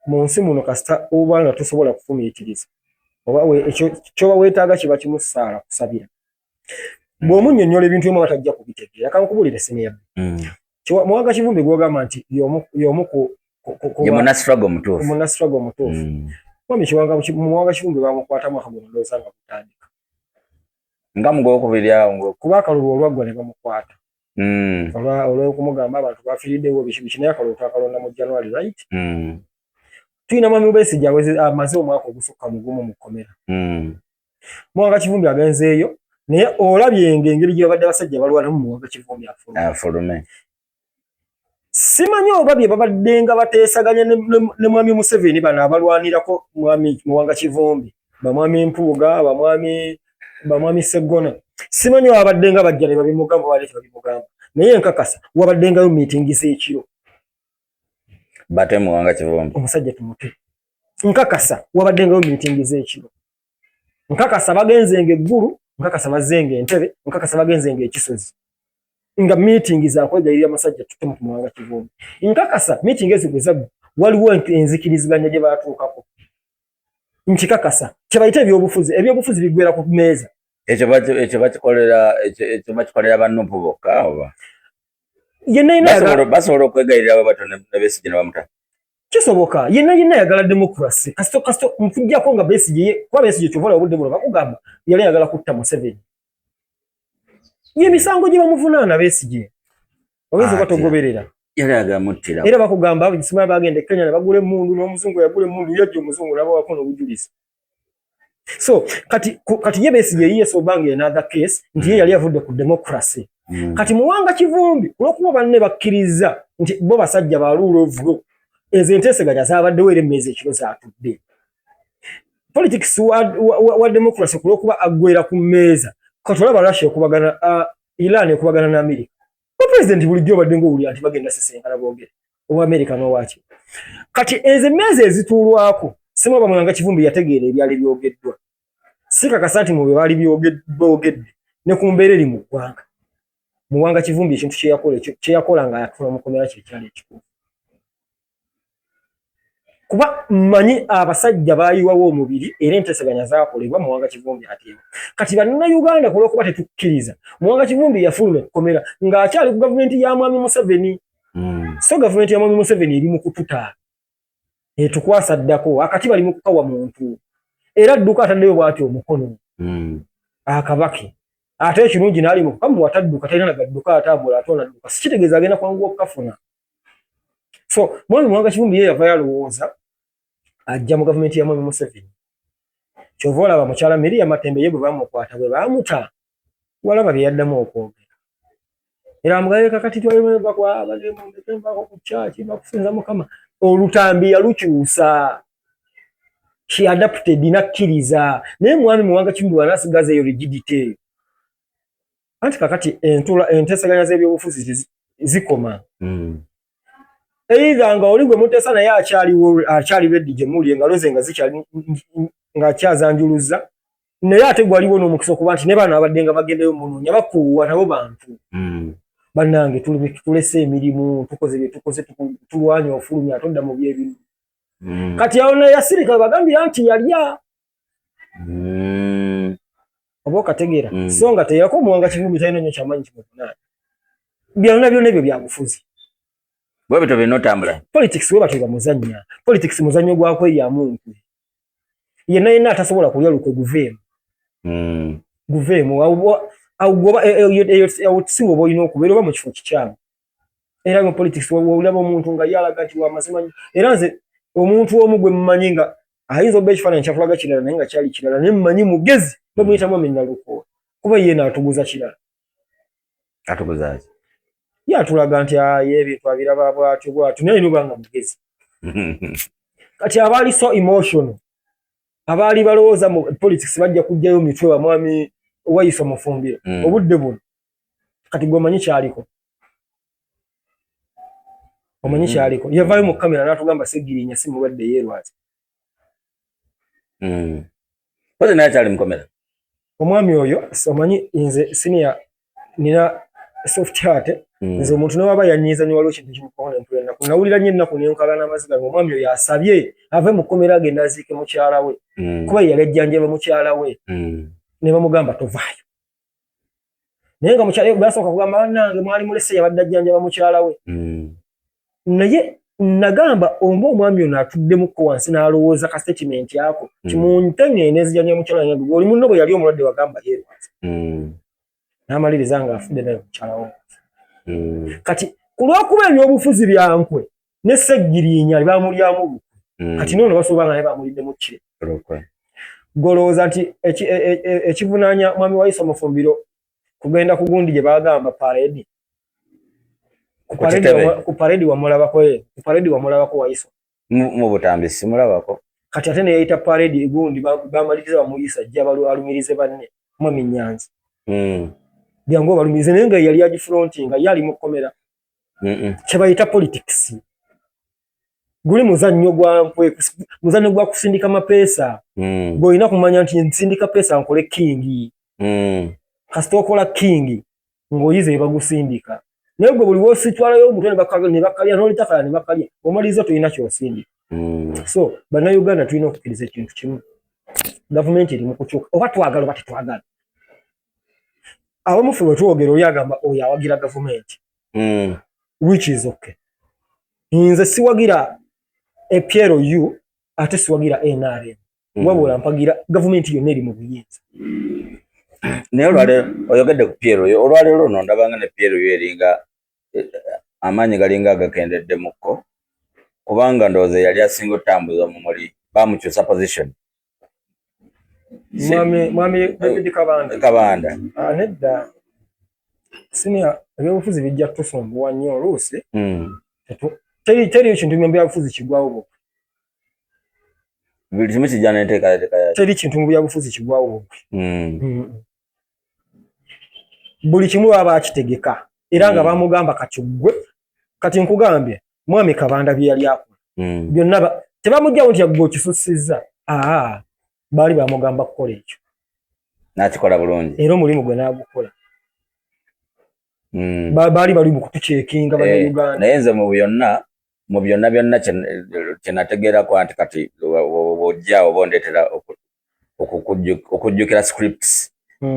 mu nsi muno kasita oba nga tosobola kufumiitiriza oba kyoba weetaaga kiba kimusaala kusabira bw'omunnyonnyola ebintu ebimu batajja kubitegeera kankubulire sineya Muwanga Kivumbi gwogamba nti y'omu ku munasitrago omutuufu Muwanga Kivumbi bamukwata mwaka guno ndowooza nga gutandika nga mugwokubiri awo kuba akalulu olwaggwa ne bamukwata olw'okumugamba abantu bafiiriddewo biki naye akalulu twakalonda mu January right tulina Mwami Besigye amaze omwaka ogusukka mugumu mu kkomera Muwanga Kivumbi agenzeeyo naye olabye engeri gye babadde abasajja balwanamu Muwanga Kivumbi afulume simanyi oba bye babadde nga bateesaganya ne Mwami Museveni bano abalwanirako Mwami Muwanga Kivumbi bamwami Mpuuga bamwami Sseggona simanyi wabadde nga bajja ne babimugamba waleeta babimugamba naye nkakasa wabaddengayo miitingi z'ekiro bate Muwanga Kivumbi omusajja tumute nkakasa wabaddengayo miitingi z'ekiro nkakasa bagenzenga eggulu nkakasa bazzenga entebe nkakasa bagenzenga ekisozi nga miitingi zakwegayirira amasajja tutemu ku Muwanga Kivumbi nkakasa miitingi ezo bwe zaggwa waliwo enzikiriziganya gye baatuukako nkikakasa kye bayita ebyobufuzi bigwera ku mmeeza ekyo bakikolera bannupu bokka oba basobola okwegayirira babato ne Besigye ne bamuta kisoboka yenna yagala demokrasi kasito nkujjako nga Besigye kuba Besigye kyovola obudde buno bakugamba yali yagala kutta Museveni y'emisango gye bamuvunaana Besigye oyinza batogoberera yali agamuttira era bakugamba simala bagenda e Kenya ne bagula emmundu n'omuzungu yagula emmundu yajja omuzungu n'abawako n'obujulizi so kati ye Besigye yiyeso obanga another case nti ye yali avudde ku demokrasi kati Muwanga Kivumbi olw'okuba banne bakkiriza nti bo basajja baluulovulo ezo enteeseganya zaabaddewo era emmeezi ekiro zaatudde politics wa demokrasi kulw'okuba aggwera ku mmeeza kati olaba Russia ekubagana Iran ekubagana ne America President bulijjo badde ng'owulira nti bagenda sesenkana boogere oba America n'owaki kati ezo emmeezi ezituulwako simaba Muwanga Kivumbi yategeera ebyali byogeddwa si kakasa nti mu bye baali boogedde ne ku mbeera eri mu ggwanga Muwanga Kivumbi ekintu kyeyakola nga yatula mukomera kye kyali ekikulu kuba mmanyi abasajja baayiwawo omubiri era enteeseganya zaakolebwa Muwanga Kivumbi ateebwa kati bannayuganda kulw'okuba tetukkiriza Muwanga Kivumbi yafuluma ekkomera ng'akyali ku gavumenti ya Mwami Museveni so gavumenti ya Mwami Museveni eri mu kututa etukwasa ddako akati bali mu kukawa muntu era adduka ataddeyo bw'ati omukono akabake ate ekirungi n'ali mu kukamu watadduka talina nagadduka atambula ate onadduka si kitegeeza agenda kwanguwa okukafuna so Mwami Muwanga Kivumbi ye yava yalowooza ajja mu gavumenti ya Mwami Museveni kyova olaba mukyala Miriam Matembe ye bwe bamukwata bwe baamuta walaba bye yaddamu okwogera era amugabe kakati twalibako ku kyaki bakusinza Mukama olutambi yalukyusa she adapted nakkiriza naye Mwami Muwanga Kivumbi wanasigaza eyo rigidity eyo anti kakati enteesaganya z'ebyobufuzi zikoma either nga oli gwe muteesa naye akyali ready gye muli engalo ze nga zikyali nga akyazanjuluza naye ate gwaliwo n'omukisa okuba nti ne bano abadde nga bagendayo munoonya bakuuwa nabo bantu bannange tulese emirimu tukoze bye tukoze tulwanya ofulumya atodda mu by'ebimu kati awo naye yasirika bagambira nti yalya oba okategeera so nga teyako Muwanga Kivumbi talina nnyo kyamanyi kimuvunaana byonna ebyo byabufuzi bwe bito bino otambula politics we batega muzannya politics muzannyo gwakweyamu nkwe yenna atasobola kulya lukwe guveemu awo singa oba olina okubeera oba mu kifo kikyamu era mu politics olaba omuntu nga yalaga nti wamazima era nze omuntu omu gwe mmanyi nga ayinza obba ekifaananyi kyatulaga kirala naye nga kyali kirala naye mmanyi mugezi bamuyitamu Amina Lukoola kuba ye naatuguza kirala atuguza yatulaga nti ebintu abiraba bwatyo naye nubanga mugezi kati abaali so emotional abaali balowooza mu politics bajja kujjayo mitwe wa mwami Wayiso Mufumbira obudde buno kati gwe omanyi kyaliko yavaayo mu kamera n'atugamba Ssegirinya si mulwadde yeerwaza koze naye kyali mukomera omwami oyo omanyi nze senior nina soft heart nze omuntu n'waba yanyiiza ne waliwo kintu kimukoona empulenda kunawulira nnyo ennaku nenkala n'amaziga ng'omwami oyo asabye ave mu kkomera agenda aziike mukyala we kuba yali ajjanjaba mukyala we ne bamugamba tovaayo naye nga mukyala we basooka kugamba bannange mwali mulese yabadde ajjanjaba mukyala we naye nagamba omba omwami ono atuddemukko wansi n'alowooza ka statement ako kimunteŋŋeene ezijjanja mukyala wange oli munno bwe yali omulwadde wagamba yeerwaza n'amaliriza ng'afudde naye mukyala we kati ku lw'okuba ebyobufuzi byankwe ne Ssegirinya baamulyamu lukwe kati noono basobola naye baamuliddemu kire golowooza nti ekivunaanya mwami Wayiso Mufumbiro kugenda ku gundi gye baagamba parade ku parade wamulabako Wayiso mu butambi simulabako kati ate ne yayita parade egundi baamaliriza bamuyisa ajja alumirize banne mwami Nyanzi byangu balumirize naye nga yali agifrontinga yali mu kkomera kye bayita politics guli muzannyo gwa mpwe muzannyo gwa kusindika mapeesa gw'olina kumanya nti nsindika peesa nkole kingi kasita okola kingi ng'oyize bagusindika naye gwe buli w'ositwalayo omutwe ne bakalya n'olitakala ne bakalya omaliriza tolina ky'osindika so bannayuganda tulina okukkiriza ekintu kimu gavumenti eri mu kukyuka oba twagala oba tetwagala abamufe bwe twogera oli agamba oyo awagira gavumenti which is okay nze siwagira Piero U ate siwagira NRM wabula mpagira gavumenti yonna eri mu buyinza naye olwaleero oyogedde ku Piero U olwaleero luno ndabanga ne Piero U eringa amaanyi galinga agakendeddemukko kubanga ndowooza yali asinga otambuza mu muli bamukyusa position mwami David Kabanda nedda senior ebyobufuzi bijja tusumbuwa nnyo oluusi teri ekintu mu byabufuzi kigwawo bukwe buli kimu kijja n'enteekateeka yakyo teri kintu mu byabufuzi kigwawo bukwe buli kimu baba bakitegeka era nga bamugamba kakyuggwe kati nkugambye mwami Kabanda bye yali akola byonna tebamugjawo nti yaggwe okisussizza baali bamugamba kukola ekyo n'akikola bulungi era omulimu gwe n'agukola baali bali mu kutuceekinga bannayuganda naye nze mu byonna byonna kyenategeerako nti kati ojja oba ondeetera okujjukira scripts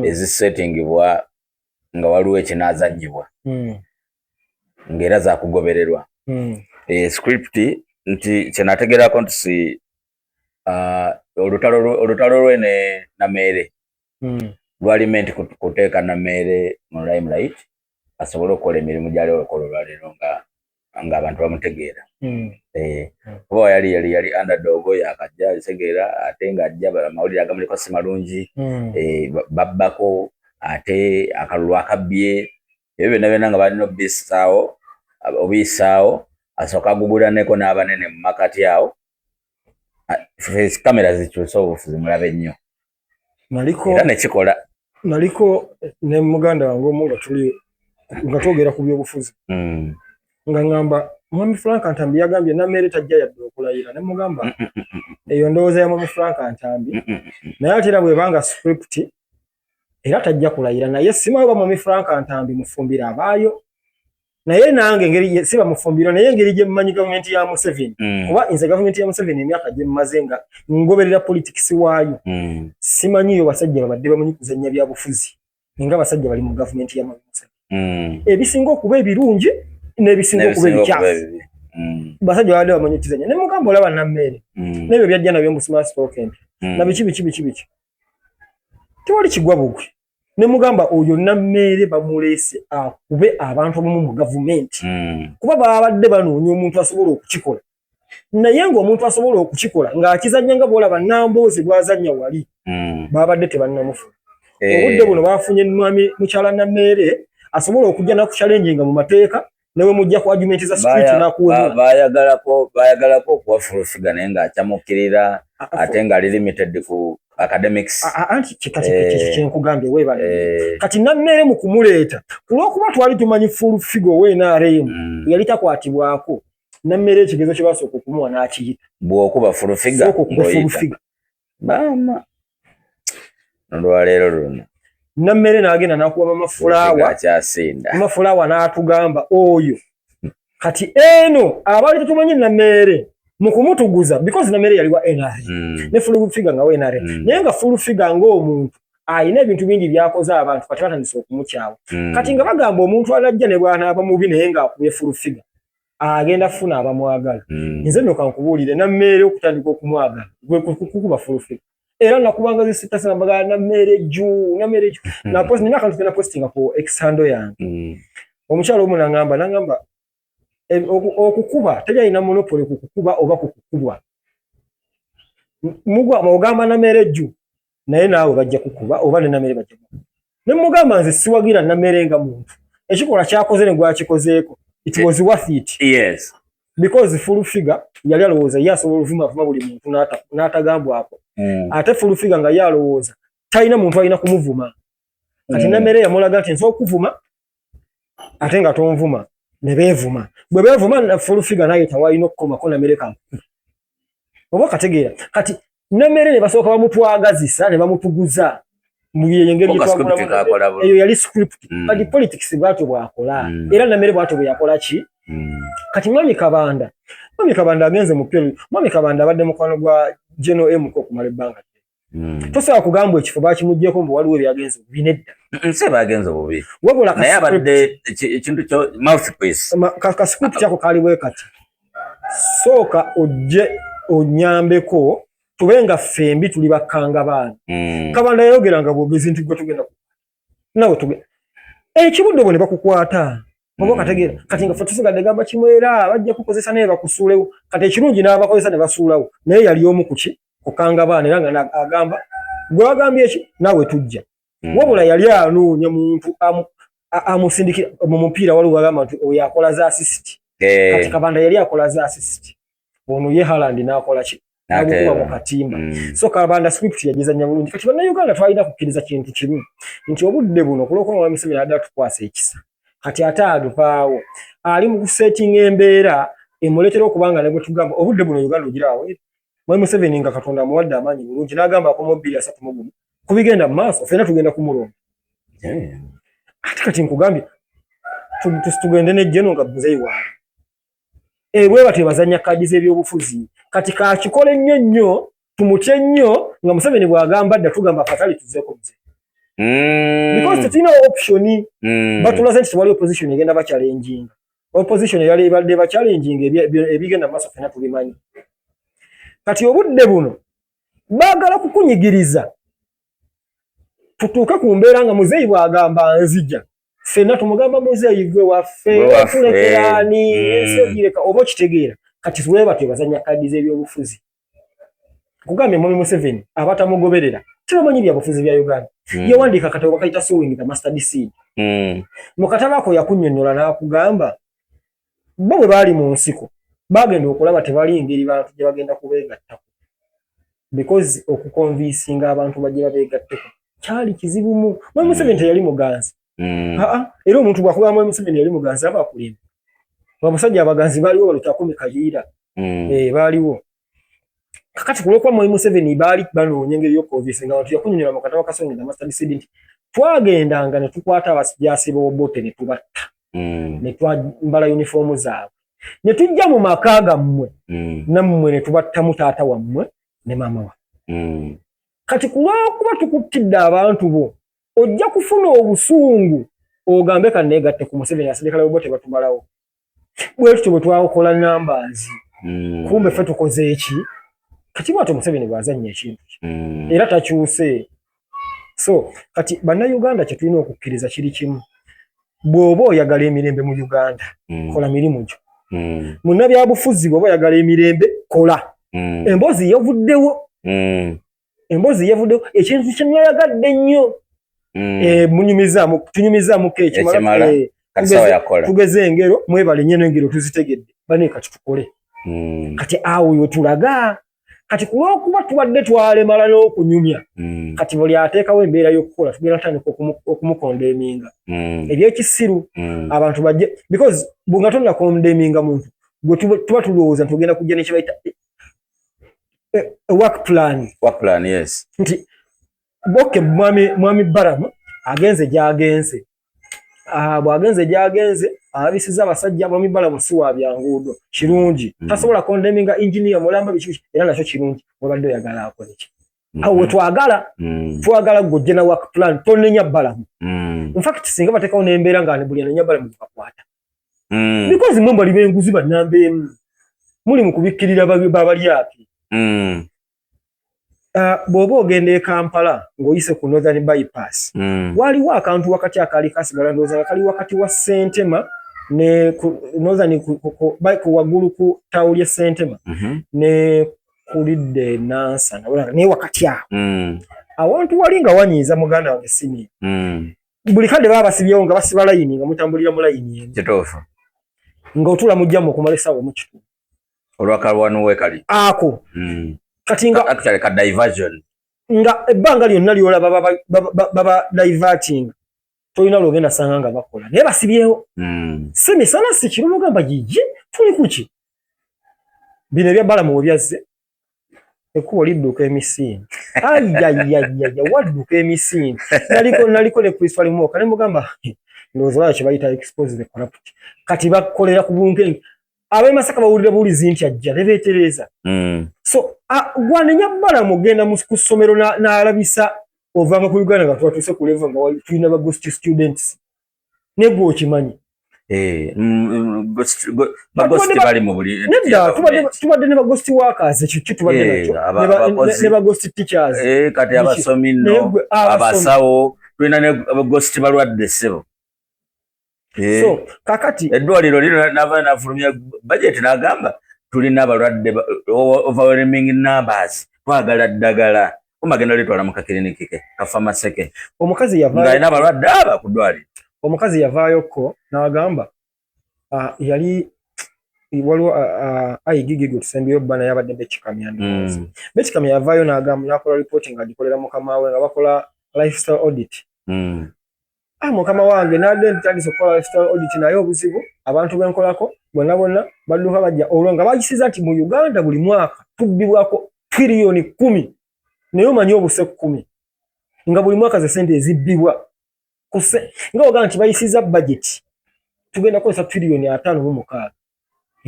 ezisettingibwa nga waliwo ekinaazannyibwa ng'era zaakugobererwa script nti kyenategeerako nti si olutalo lwe ne Nameere lwali menti kuteeka Nameere mu limelight asobole okukola emirimu gyali okukola olwaleero ng'abantu bamutegeera kuba yali underdog yakajja kitegeera ate ng'ajja amawulire agamuliko si malungi babbako ate akalulu akabbye ebyo byonna byonna nga balina obiyisaawo asooka agugulaneko n'abanene mu makati awo kamera zikyusa obufuzi mulabe nnyo era nekikola naliko ne muganda wange omu nga twogera ku byobufuzi nga ngamba mwami Frank Ntambi yagambye Nameere tajja yadde okulayira ne mugamba eyo ndowooza ya mwami Frank Ntambi naye ate era bwebanga script era tajja kulayira naye simanyi oba mwami Frank Ntambi Mufumbira abaayo naye nange engeri siba Mufumbira naye engeri gye mmanyi gavumenti ya Museveni kuba nze gavumenti ya Museveni emyaka gye mmaze nga ngoberera politics waayo simanyiyo basajja babadde bamanyi kuzannya byabufuzi nga basajja bali mu gavumenti ya Museveni ebisinga okuba ebirungi n'ebisinga okuba ebikyafu basajja babadde bamanyi kuzannya ne mugamba olaba Nameere n'ebyo byajja nabyo mu smart spoken na biki tewali kigwa bugwe ne mugamba oyo Nameere bamuleese akube abantu abamu mu gavumenti kuba babadde banoonya omuntu asobola okukikola naye ng'omuntu asobola okukikola ng'akizannya nga bwolaba Nambooze bwazannya wali babadde tebannamufuna obudde buno bafunye mwami mukyala Nameere asobola okujja na ku challenge nga mu mateeka newe mujja ku argument za street na kuwa bayagalako okuwafulufiga naye ng'akyamukirira ate nga limited ku academics anti kikati kyenkugambye weebale kati nammere mu kumuleeta kulwokuba twali tumanyi fulufiga we NRM yali takwatibwako nammere ekigezo kye basooka okumuwa n'akiyita bw'okuba fulufiga bama nolwaleero luno nammere n'agenda n'akuba mafulaawa n'atugamba oyo kati eno abaali tetumanyi nammere mu kumutuguza because nammere yali wa NRM ne fulufiga nga wa NRM naye nga fulufiga ng'omuntu ayina ebintu bingi byakoze abantu kati batandise okumukyawa kati nga bagamba omuntu alajja ne bw'anaaba mubi naye ng'akubye fulufiga agenda kufuna abamwagala nze nno kankubuulire nammere okutandika okumwagala kukuba fulufiga era nakubanga zisitasambagala nammere juu na post nina kantu kena postinga ku exando yange omukyalo omu nangamba okukuba tejayina monopoly kukukuba oba kukukubwa mugwa ogamba nammere juu naye naawe bajja kukuba oba ne nammere bajja kukuba ne mugamba nze siwagira nammere nga muntu ekikola kyakoze ne gwakikozeeko it was worth it yes because fulufiga yali alowooza yasobola oluvuma buli muntu n'atagambwako ate fulufiga nga yalowooza talina muntu alina kumuvuma kati nammere yamulaga nti nsobola okuvuma ate nga tonvuma ne beevuma bwe beevuma fulufiga nayeta walina okukomako nammere kankukuba oba kategeera kati nammere ne basooka bamutwagazisa ne bamutuguza muyengeri eyo yali script kati politics bwatyo bwakola era nammere bwatyo bwe yakola ki kati Mwami Kabanda agenze mu pyo Mwami Kabanda abadde mukwano gwa General M ko kumala ebbanga tosobola kugamba ekifo bakimuggyeko mbu waliwo ebyagenze binedda nse bagenze bubi wabula naye abadde ekintu kyo mouthpiece ka script kyako kali bwe kati sooka ojje onyambeko tubenga fembi tuli bakanga baana Kabanda yayogeranga bwogezi nti gwe tugenda nawe tugenda ekibudde bwe ne bakukwata Mbo kategeera kati nga fotusigadde gamba kimwera bajja kukozesa naye bakusuulewo kati ekirungi n'abakozesa ne basuulawo naye yali omu kuki kukanga baana era nga agamba gwe wagambye eki naawe tujja wabula yali anoonya muntu amusindikira mu mupiira waliwo agamba nti oyo akola za assist kati Kabanda yali akola za assist ono ye Haaland n'akola ki n'abukuba mu katimba so Kabanda script yagizanya bulungi kati bannayuganda twalina kukkiriza kintu kimu nti obudde buno kulooka Mwami Museveni adda tukwasa ekisa kati atadupaawo ali mu kusetting embeera emuletera okubanga ne tugamba obudde buno Uganda ogiraawo Mwami Museveni nga Katonda amuwadde amaanyi bulungi n'agamba ako 231 kubigenda mu maaso ffenna tugenda kumulonda ate kati nkugambye tugende nejjeno nga buzeyi waabwe bwe batyo bazanya kadi z'ebyobufuzi kati kakikola ennyo tumutye nnyo nga Museveni bw'agamba dda tugamba fatali tuzeeko buzeyi because tina option batulaze nti wali opposition egenda ba challenging opposition yali balde ba challenging ebigenda maso fena tubimanyi kati obudde buno bagala kukunyigiriza tutuuka ku mbeera nga muzeyi bw'agamba nzija fena tumugamba muzeyi gwe waffe tulekerani ensegireka oba kitegeera kati tuwe batyo bazanya kadi z'ebyobufuzi kugambye Mwami Museveni abatamugoberera tibamanyi byabufuzi bya Uganda yawandiika katabo kayita sowing the master seed mu katabo ako yakunnyonnyola n'akugamba bo bwe baali mu nsiko bagenda okulaba tebali engeri bantu gye bagenda kubeegattako because okukonvinsinga abantu bajje babeegatteko kyali kizibu mu Mwami Museveni teyali muganzi era omuntu bw'akugamba Mwami Museveni yali muganzi aba akulimba abasajja abaganzi baaliwo balutakumi kayiira baaliwo kakati kulokwa Mwami Museveni baali banoonya engeri y'okukonvinsinga abantu yakunnyonnyola mu katabo ka sowing the master seed nti twagendanga ne tukwata abasijaasi b'obote ne tubatta ne twambala uniformu zaabwe ne tujja mu maka gammwe nammwe ne tubattamu taata wammwe ne maama wa kati kulwakuba tukuttidde abantu bo ojja kufuna obusungu ogambe kanneegatte ku Museveni aserikale b'obote batumalawo bwe tutyo bwe twakola numbers kumbe ffe tukoze eki kati bw'atyo Museveni bw'azannya ekintu era takyuse so kati bannayuganda kye tulina okukkiriza kiri kimu bw'oba oyagala emirembe mu Uganda kola mirimu gyo munnabyabufuzi bw'oba oyagala emirembe kola emboozi yavuddewo ekintu kye nayagadde ennyo tunyumiza keeki mala kasawa yakola tugeze engero mwebale nyene engero tuzitegedde bane kati tukole kati awo yo tulaga kati kuba tubadde twalemala n'okunyumya kati buli ateekawo embeera y'okukola tugenda tandika okumukondeminga ebyekisiru abantu bajje because bunga tonna kondeminga muntu gwe tuba tulowooza tugenda kujja nekibayita work plan yes nti boke mwami Baramu agenze gyagenze bwagenze gyagenze abisiza abasajja mwami Baramu siwa byanguudo kirungi tasobola kondeminga engineer mulamba bikibi era nakyo kirungi wabadde oyagala akole ki awo twagala gojje na work plan tonenya Baramu in fact singa batekawo n'embeera nga buli anenya Baramu bakwata because mwemba libenguzi banambe muli mukubikkirira babali api bw'oba ogenda e Kampala ng'oyise ku Northern Bypass waliwo akantu wakati akali kasigala ndowooza nga kali wakati wa Ssentema ne Northern ku waggulu ku ttaawo lya Ssentema ne kulidde Nansana naye wakati awo awantu wali nga wanyiiza muganda wange Sini buli kadde baba basibyewo nga basiba layini nga mutambulira mu layini emu kituufu ng'otula mujjamu okumala essaawa mu kitundu olwakalwanu weekali ako kati nga actually ka diversion nga ebbanga lyonna lyolaba baba diverting tolina lwogenda sanga nga bakola naye basibyewo si misana si kiro lugamba gigi tuli kuki bino ebya Baramu we byazze ekkubo lidduka emisinde ayayayaya wadduka emisinde naliko ne Christopher Moka ne mugamba ndowooza wala kye bayita expose the corrupt kati bakolera ku bunkenge ab'e Masaka bawulira bulizi nti ajja ne beetereza so gwanenya Baramu ogenda ku ssomero n'alabisa ovanga ku Uganda nga twatuuse ku level nga tulina ba ghost students ne gwe okimanyi bagosti bali mu buli nedda tubadde ne bagosti workers ekyo tubadde nakyo ne bagosti teachers kati abasomi nno abasawo tulina ne bagosti balwadde ssebo so kakati eddwaliro lino nava nafulumya budget n'agamba tulina abalwadde overwhelming numbers twagala ddagala omagenda litwala mu kakiriniki ke kafamaseke omukazi yavaayo ng'alina abalwadde aba ku ddwaliro omukazi yavaayoko n'agamba yali waliwo ayigigigo tusembyeyo bbana yabadde bekikamya ndowooza bekikamya yavaayo n'agamba n'akola reporting agikolera mukama we nga bakola lifestyle audit mukama wange nadde ntandise okukola lifestyle audit naye obuzibu abantu benkolako bonna badduka bajja olwo nga bagisiza nti mu Uganda buli mwaka tubbibwako tiriyoni 10 naye omanyi obuse 10 nga buli mwaka ze sente ezibbibwa nga ogamba nti bayisiza budget tugenda kukozesa tiriyoni 5.6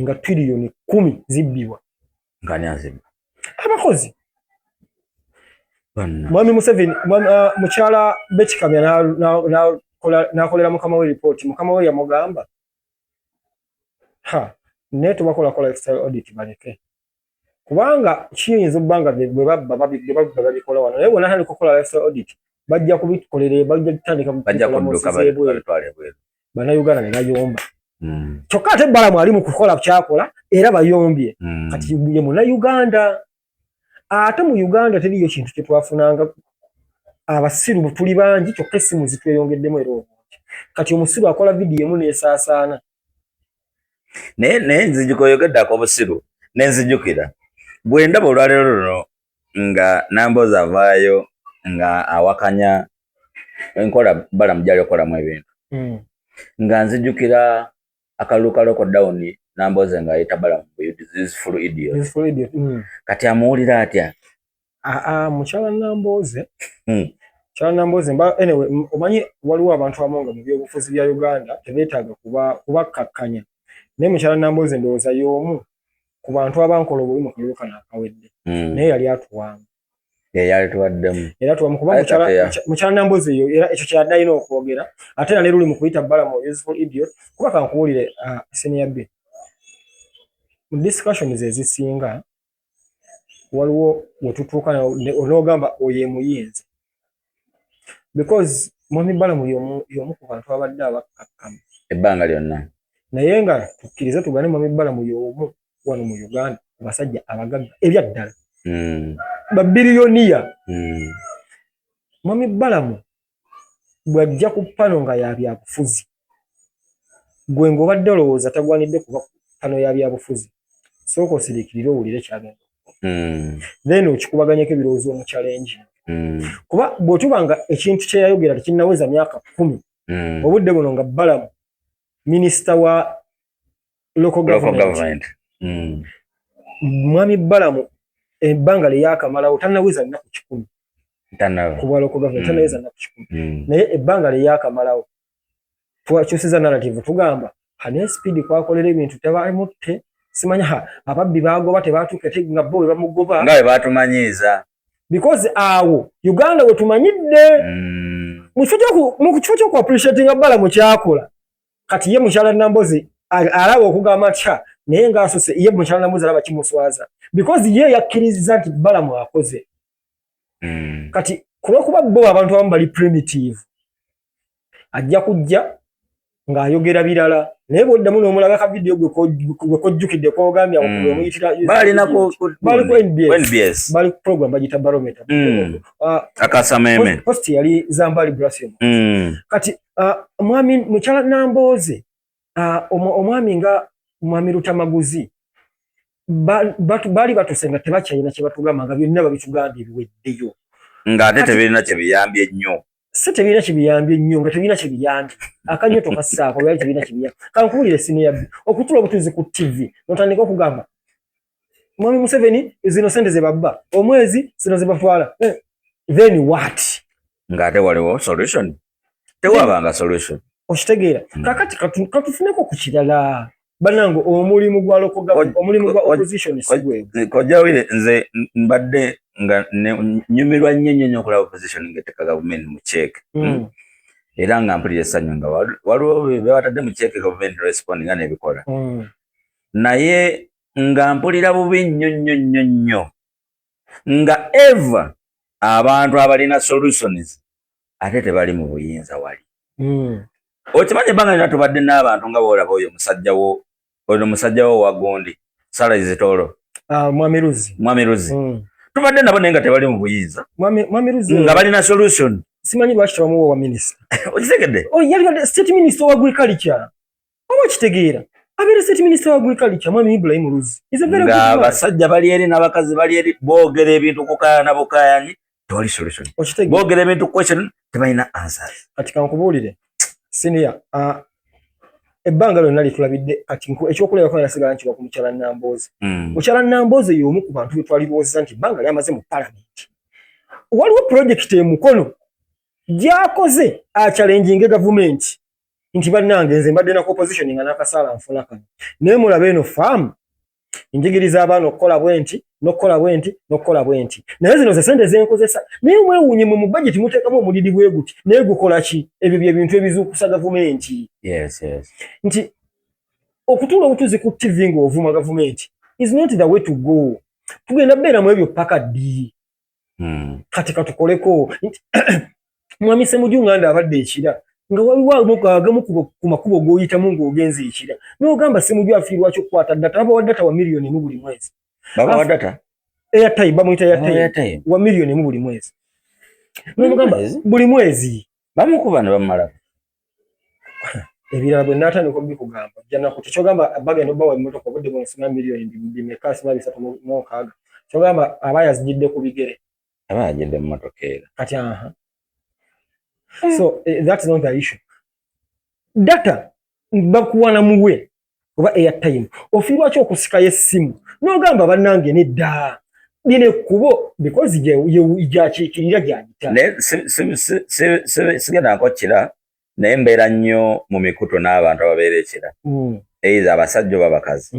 nga tiriyoni 10 zibbibwa ngani azibba abakozi mwami Museveni mukyala bekikamya n'akolera mukama we report mukama we yamugamba naye tubakola lifestyle audit baleke kubanga kiyinza obbanga bwe babba babikola wano naye bonna tandika okukola lifestyle audit bajja kubikolerera bajja kutandika bannayuganda ne bayomba kyokka ate Baramu ali mu kukola kyakola era bayombye kati ye munnayuganda ate mu Uganda teriyo kintu kye twafunanga abasiru tuli bangi kyokka essimu zitweyongeddemu era obungi kati omusiru akola vidiyo emu n'esaasaana naye nzijukyogeddako obusiru nenzijukira bwe ndaba olwaleero luno nga Nambooze avaayo nga awakanya enkola Baramu gyali okolamu ebintu nga nzijukira akalulu ka lockdown Nambooze ng'ayita Baramu useful idiot kati amuwulira atya mukyala Nambooze anyway omanyi waliwo abantu abamu nga mu byobufuzi bya Uganda tebeetaaga kubakkakkanya naye mukyala Nambooze ndowooza y'omu ku bantu abankola obubi mu kalulu kano akawedde naye yali atuwamu era tuwamu kuba mukyala Nambooze eyo era ekyo kyadde okwogera ate na leero oli mu kuyita Baramu useful idiot kuba kankuwulire senior B mu discussions ezisinga waliwo wetutuuka n'ogamba oyo emuyinza because mwami Baramu y'omu ku bantu abadde abakkakkama ebbanga lyonna naye nga tukkirize tugane mwami Baramu y'omu wano mu Uganda abasajja abagagga ebyaddala babiliyoniya mwami Baramu bwajja ku pano nga ya byabufuzi gwe ng'obadde olowooza tagwanidde kuba ku pano ya byabufuzi sooka osiriikirire owulire kyagenda then okikubaganyeko ebirowoozo mu challenge kuba bw'otuba nga ekintu kye yayogera tekinnaweza myaka 10 obudde buno nga Balamu minisita wa local government mwami Balamu ebbanga lye yaakamalawo tannaweza nnaku 10 kuba local government tannaweza nnaku 10 naye ebbanga lye yaakamalawo twakyusiza narrative tugamba hane speed kwakolera ebintu tebamutte simanya ababbi bagoba tebatuuka ate nga bo bamugoba nga batumanyiza because awo Uganda we tumanyidde mu kifo ky'oku appreciating Balamu kyakola kati ye mukyala Nambozi alaba okugamba tya naye ng'asose ye mukyala Nambozi alaba kimuswaza because ye yakkiriza nti Balamu akoze kati kulwokuba bo abantu abamu bali primitive ajja kujja ng'ayogera birala naye bw'oddamu n'omulaga ka video gwe kojjukidde kogambya bali ku NBS bali ku program bagita barometer akasameme post yali Zambali Brassem kati omwami mukyala Namboze omwami nga mwami Lutamaguzi bali batusenga tebakyalina kye batugamba nga byonna babitugambye biweddeyo ng'ate tebirina kye biyambye ennyo tebirina kye biyambye nnyo nga tebirina kye biyambye akanyoto kassaako byali tebirina kye biyambye kankuwulire siniya okutula obutuuzi ku TV notandika okugamba mwami Museveni zino sente ze babba omwezi zino ze batwala then what ng'ate waliwo solution tewabanga solution okitegeera kakati katufuneko ku kirala banango omulimu gwa local government omulimu gwa opposition sigwe kojawire nze mbadde nga nyumirwa nnyo okulaba opposition ng'eteka government mu check era nga mpulira essanyu nga waliwo bebatadde mu check government respond nga n'ebikola naye nga mpulira bubi nnyo nga eva abantu abalina solutions ate tebali mu buyinza wali okimanyi ebbanga lyonna tubadde n'abantu nga boolaba oyo musajjawo wa Gundi Sarah Zitoro Mwami Ruzi tubadde nabo naye nga tebali mu buyinza nga balina solution simanyi lwaki tebamuwa wa minisita okitegedde yali state minister wa agriculture oba okitegeera abeera state minister wa agriculture Mwami Ibrahim Ruzi nga abasajja bali eri n'abakazi bali eri boogera ebintu kukaayana bukaayanyi tewali solution boogera ebintu question tebalina answers kati kankubuulire senior ebbanga lyonna litulabidde kati ekyokulaba kwa nasigala nti ku mukyala Namboze mukyala Namboze y'omu ku bantu betwaliboozeza nti ebbanga lyamaze mu parliament waliwo project emukono gyakoze achallenginge gavumenti nti bannange nze mbadde na opposition nga n'akasaala nfuna kano naye mulabe eno faamu njigiriza abaana okukola bwenti naye zino ze sente zenkozesa naye mwewuunye mu budget muteekamu omudidi bwe guti naye gukola ki ebyo bye bintu ebizuukusa gavumenti nti okutuula obutuuzi ku TV ng'ovuma gavumenti is not the way to go tugenda beeramu ebyo paka ddi kati katukoleko mwami Ssemujju Nganda abadde ekira nga waliwo agamu ku makubo g'oyitamu ng'ogenza ekira n'ogamba Ssemujju afiirwa ky'okukwata data aba wa data wa miliyoni mu buli mwezi baba wa data airtime bamuyita airtime wa miliyoni mu buli mwezi n'ogamba buli mwezi bamukuba ne bamala ebirala bwe naatandika okubikugamba jjana ku kyogamba bagenda obbawa emmotoka obudde bw'ensima miliyoni bimeka sima 306 kyogamba aba yazijjidde ku bigere aba yajjidde mu motoka era kati so that's not the issue data bakuwana muwe oba airtime ofiirwaki okusikayo essimu n'ogamba bannange nedda lino ekkubo because gyakiikirira gyagita sigenda nkokkira naye mbeera nnyo mu mikuto n'abantu ababeera ekira eiza abasajja oba bakazi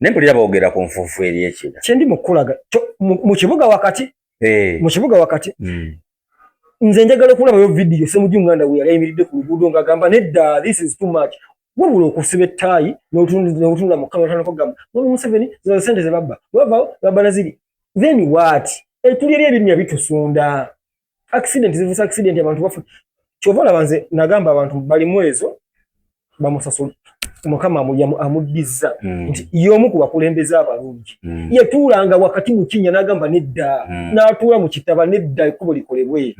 naye mpulira boogera ku nfuufu eri ekira kyendi mukulaga mu kibuga wakati nze njagala okulabayo vidiyo Ssemujju Nganda we yali ayimiridde ku luguudo ng'agamba nedda this is too much wabula okusiba ettaayi n'otunda mu kamera n'okugamba Mwami Museveni zino sente ze babba babba naziri then what etuli eri ebinnya bitusunda accident zivusa accident abantu bafu kyova olaba nze nagamba abantu bali mwezo bamusasula Mukama amuddiza nti y'omu ku bakulembeze abalungi yetuulanga wakati mu kinnya n'agamba nedda n'atuula mu kitaba nedda ekkubo likolebwe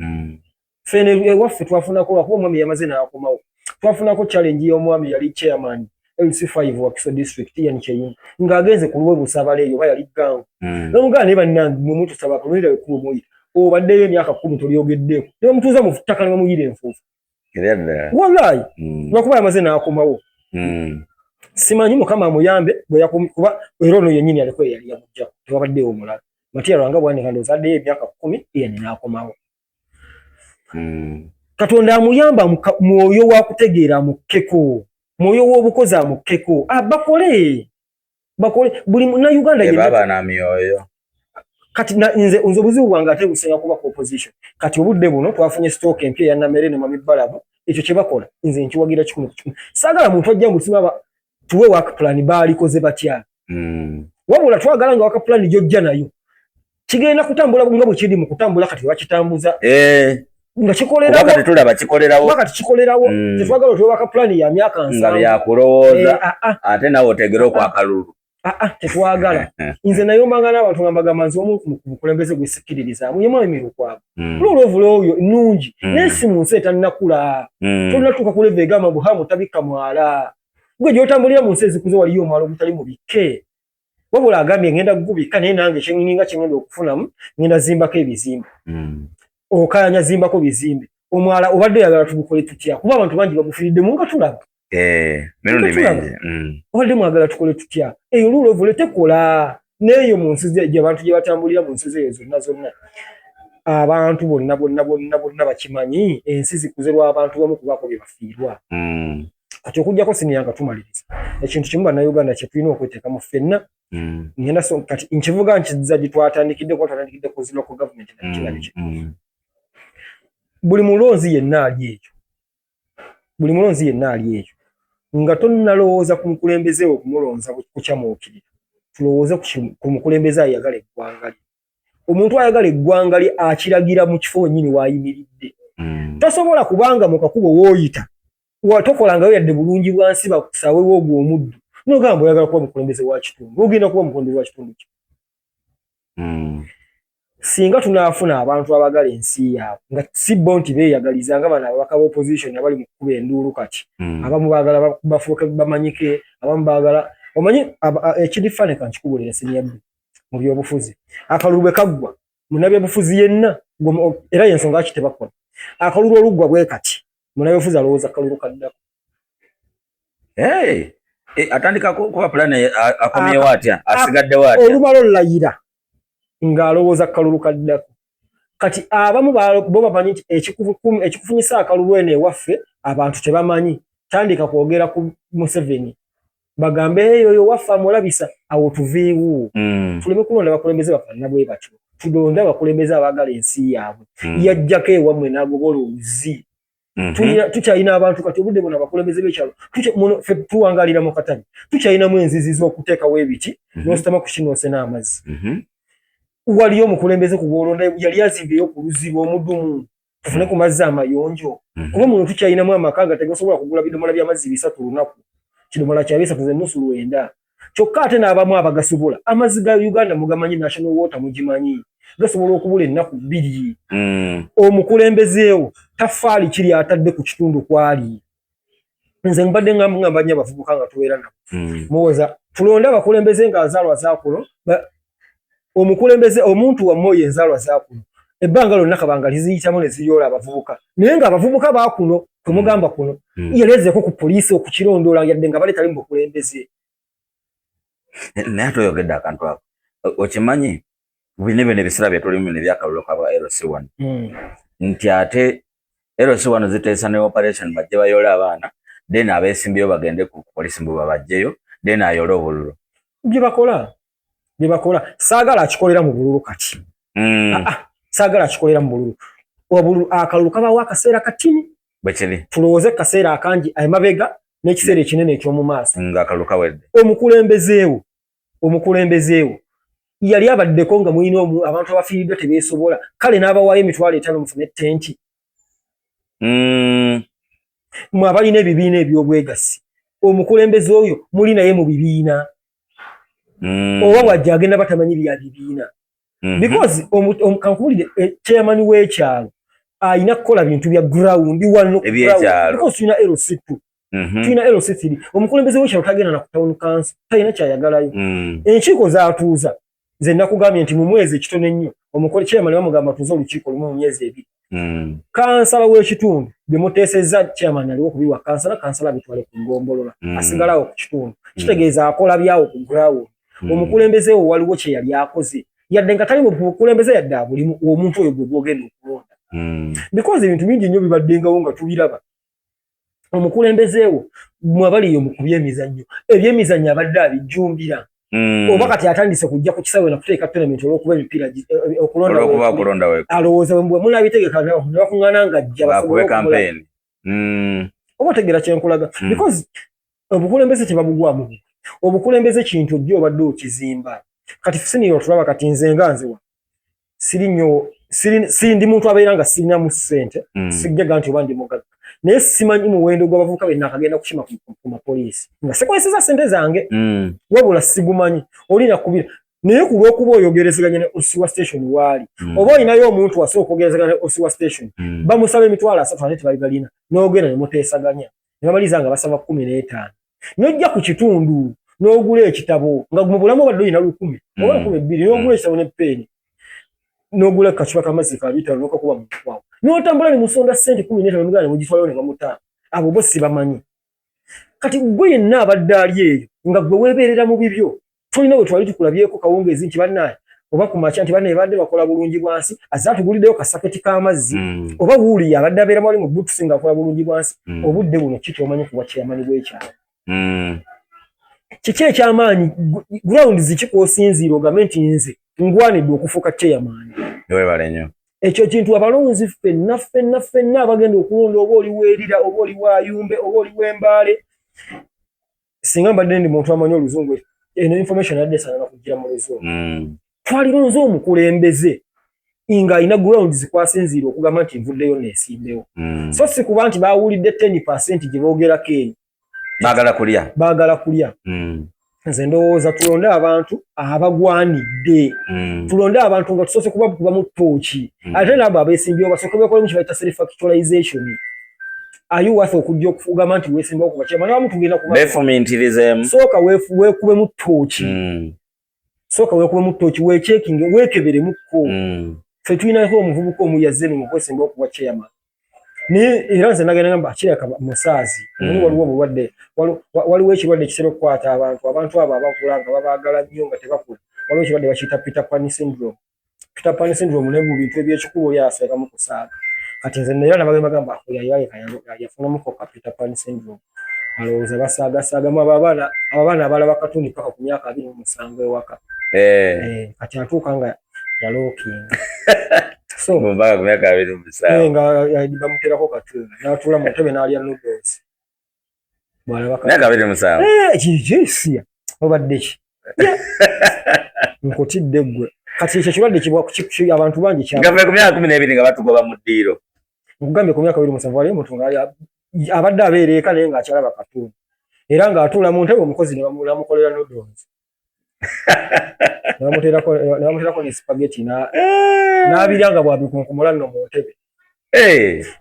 fene waffe twafunako lwakuba omwami yamaze n'akomawo twafunako challenge y'omwami yali chairman LC5 wa Kiso district yani Cheyinga ng'agenze ku luwe busabale eyo bayali gangu n'omugana ne bannange mu muntu saba kulira ku moyi obaddeyo emyaka 10 tolyogeddeko ne mutuuza mu ttaka ne muyire enfuufu wallahi lwakuba yamaze n'akomawo simanyi mukama amuyambe bwe yakuba era ono yennyini aliko yali yamujja tewabaddeyo omulala Matiya Lwanga bwandika ndozaddeyo emyaka 10 yeye n'akomawo Katonda amuyamba mwoyo wa kutegeera mukkeko mwoyo w'obukozi amukkeko bakole buli munna Uganda yenna baba na myoyo kati nze obuzibu bwange ate businga kuba ku opposition kati obudde buno twafunye stock empya ya Namere ne Mami Balabu ekyo kye bakola nze nkiwagira 10 saagala muntu ajja musima tuwe work plan baalikoze batya wabula twagala nga work plan jojja nayo kigenda kutambula nga bwe kiri mu kutambula kati wakitambuza nga kikolerawo wakati tulaba kikolerawo tetwagala tuwe work plan ya myaka 7 nga byakulowooza ate nawe otegera okwakalulu tetwagala nze nayombanga n'abantu nga mbagamba nze omu ku bukulembeze gwesikiririzaamu yemu emiro kwabo lulwovula oyo nnungi naye si mu nsi etannakula tolunatuuka ku leva egamba buhamu tabikka mwala gwe gy'otambulira mu nsi ezikuze waliyo omwala ogutali mubikke wabula agambye ngenda gubikka naye nange kyeninga kyengenda okufunamu ngenda zimbako ebizimbe okayanya zimbako bizimbe omwala obadde oyagala tugukole tutya kuba abantu bangi bagufiiriddemu nga tulaba obadde mwagala tukole tutya eyo lulwovule tekola n'eyo mu nsi gye abantu gye batambulira mu nsi zeeyo zonna abantu bonna bakimanyi ensi zikuze lw'abantu bamu kubaako bye bafiirwa kati okugjako siniyanga tumaliriza ekintu kimu bannayuganda kye tulina okweteekamu ffenna ngenda kati nkivuga nkiza gye twatandikidde ku zi local government nakirabe kye buli mulonzi yenna ali ekyo nga tonnalowooza ku mukulembeze okumulonza kukyamuukirira tulowooze ku mukulembeze ayagala eggwanga lye omuntu ayagala eggwanga lye akiragira mu kifo wennyini w'ayimiridde tosobola kubanga mu kakubo w'oyita tokolangayo yadde bulungi bwansi bakusawewo ogwo omuddu n'ogamba oyagala kuba mukulembeze wa kitundu ogenda kuba mukulembeze wa kitundu ki singa tunaafuna abantu abagala ensi yaabwe nga si bo nti beeyagaliza nga bano ababaka b'opposition abali mu kukuba enduulu kati abamu baagala bafuuke bamanyike abamu baagala omanyi ekirifaaneka nkikubulira senyabbi mu byobufuzi akalulu bwe kaggwa munnabyobufuzi yenna era yensonga ki tebakola akalulu oluggwa bwe kati munnabyobufuzi alowooza akalulu kaddako atandika kuba pulani akomyewo atya asigaddewo atya olumala olulayira ng'alowooza akalulu kaddako kati abamu bo bamanyi nti ekikufunyisa akalulu eno ewaffe abantu tebamanyi tandika kwogera ku Museveni bagambe eyo waffe amulabisa awo tuveewo tuleme kulonda abakulembeze bafaanana bwe batyo tulonde abakulembeze abaagala ensi yaabwe yajjako ewammwe n'agobola oluzi tukyalina abantu kati obudde buno abakulembeze b'ekyalo tuwangalira mu katabi tukyalinamu enzizi z'okuteekawo ebiti n'ositama ku kinoose n'amazzi waliyo omukulembeze ku gwolonda yali azimbireyo ku luzibu omuddumu tufune ku mazzi amayonjo kuba muno tukyalinamu amaka nga tegasobola kugula bidomola by'amazzi 3 lunaku kidomola kya 3.9 kyokka ate n'abamu abagasobola amazzi ga Uganda mugamanyi national water mugimanyi gasobola okubula ennaku 2 omukulembezeewo tafaali kiri atadde ku kitundu kwali nze mbadde ngamba nnyo abavubuka nga tubeera nabo muwoza tulonde abakulembeze nga azaalwa zaakulo omukulembeze omuntu wa moyo enzaalwa zaakuno ebbanga lyonna kabanga liziyitamu ne ziyoola abavubuka naye nga abavubuka baakuno twemugamba kuno yalezeeko ku poliisi okukirondoola yadde nga baletali mu bukulembeze naye ate oyogedde akantu ako okimanyi bino ebiseera bye tulimu ebyakalulu kaba LC1 nti ate LC1 ziteesa ne operation bajje bayole abaana then abeesimbyeyo bagende ku poliisi mbu babajjeyo then ayole obululu bye bakola saagala akikolera mu bululu kati saagala akikolera mu bululu obululu akalulu kabaawo akaseera katini bwe kiri tulowooze kaseera akangi emabega n'ekiseera ekinene eky'omu maaso ng'akalulu kawedde omukulembezeewo yali abaddeko nga mulina abantu abafiiriddwe tebeesobola kale n'abawaayo $5,000 mufune tenti mwe abalina ebibiina eby'obwegassi omukulembeze oyo muli naye mu bibiina oba wajja agenda batamanyi bya bibiina because kankubulire chairman w'ekyalo ayina kukola bintu bya ground wano because tulina LC2 tulina LC3 omukulembeze w'ekyalo tagenda na ku town council talina kyayagalayo enkiiko zaatuuza nze nakugambye nti mu mwezi ekitono ennyo omukole chairman bamugamba tuuze olukiiko lumu mu myezi ebiri kansala w'ekitundu bye muteesezza chairman aliwo kubiwa kansala bitwale ku ngombolola asigalawo ku kitundu kitegeeza akola byawo ku ground omukulembeze wo waliwo kye yali akoze yadde nga tali mukulembeze yadde abuli omuntu oyo gwe gwogenda okulonda because ebintu bingi nnyo bibaddengawo nga tubiraba omukulembeze wo mwabaliyo mu kubyemizannyo ebyemizannyo abadde abijjumbira oba kati atandise kujja ku kisawe na kuteeka tournament olw'okuba emipiira okulonda alowooza bwe munaabitegeka ne bakuŋŋaana nga ajja basobole campaign oba otegeera kye nkulaga because obukulembeze tebabugwamu obukulembeze kintu ojja obadde okizimba kati siniyo tulaba kati nze nga nzewa sindi muntu abeera nga sirinamu ssente sigjaga nti oba ndi mugagga naye simanyi muwendo gw'abavubuka be nakagenda kukima ku mapoliisi nga sikozeseza ssente zange wabula sigumanyi olina kubira naye ku lw'okuba oyogerezeganya ne Osiwa station waali oba olinayo omuntu asooka okwogerezeganya ne Osiwa station bamusaba emitwalo 3 ate tebabibalina n'ogenda ne muteesaganya ne bamaliza nga basaba 15 n'ojja ku kitundu n'ogula ekitabo nga mu bulamu obadde olina 10 oba 12 n'ogula ekitabo ne peeni n'ogula kacupa k'amazzi ka litalo n'okakuba mu mukwawo n'otambula ne musonda ssente 15 n'omugala ne mugitwalayo ne bamutaana abo bo si bamanyi kati gwe yenna abadde ali eyo nga gwe weebeerera mu bibyo tulina bwe twali tukulabyeko kawungeezi nti bannaye oba ku makya nti bannaye badde bakola bulungi bwansi azze atuguliddeyo kasaketi k'amazzi oba wuuli abadde abeeramu ali mu butusi ng'akola bulungi bwansi obudde buno ki kyomanyi ku bwakyeyamani bw'ekyalo kiki ekyamaanyi ground ziki kw'osinziira ogambe nti nze ngwanidde okufuuka chairman webale nnyo ekyo kintu abalonzi ffenna abagenda okulonda oba oli weerira oba oli waayumbe oba oli w'embaale singa mbadde ndi muntu amanyi oluzungu eno information yadde esaana kugira mu luzungu twalilonze omukulembeze nga alina ground zikwasinziira okugamba nti nvuddeyo neesimbewo so si kuba nti baawulidde 10% gye boogerako eyo baagala kulya nze ndowooza tulonde abantu abagwanidde tulonde abantu nga tusoose kuba mu ttooki ate nabo abeesimbyewo basooke bekolemu kye bayita self actualization ayuwasa okujja okugamba nti weesimbawo ku bakyama nabamu tugenda befumintirizemu sooka weekube mu ttooki weekyekingye weekeberemukko ffe tulinako omuvubuka omu yazze mu kwesimbawo ku bakyama naye era nze nagenda ngamba akireka musaazi waliwo obulwadde waliwo ekirwadde ekitera okukwata abantu abo abakula nga babaagala nnyo nga tebakula waliwo ekirwadde bakiyita Peter Pan syndrome ne mu bintu ebyekikulu oli aseekamu kusaaga kati nze era nabagenda bagamba yafunamuko ka Peter Pan syndrome alowooza basaagasaagamu abaana abalaba katuni paka ku myaka 27 ewaka kati atuuka nga yalookinga so mbaga kumyaka 27 nga bamuterako katuni n'atuula mu ntebe n'alya noodles myaka 27 kikisia obadde ki nkutidde ggwe kati ekyo kirwadde abantu bangi kyagave ku myaka 12 nga batugoba mu ddiiro nkugambye ku myaka 27 waliyo omuntu abadde abeera eka naye ng'akyalaba katuni era ng'atuula mu ntebe omukozi ne bamukolera noodles nabamuterako ne spaghetti n'abiranga bwabikunkumula nno mu ntebe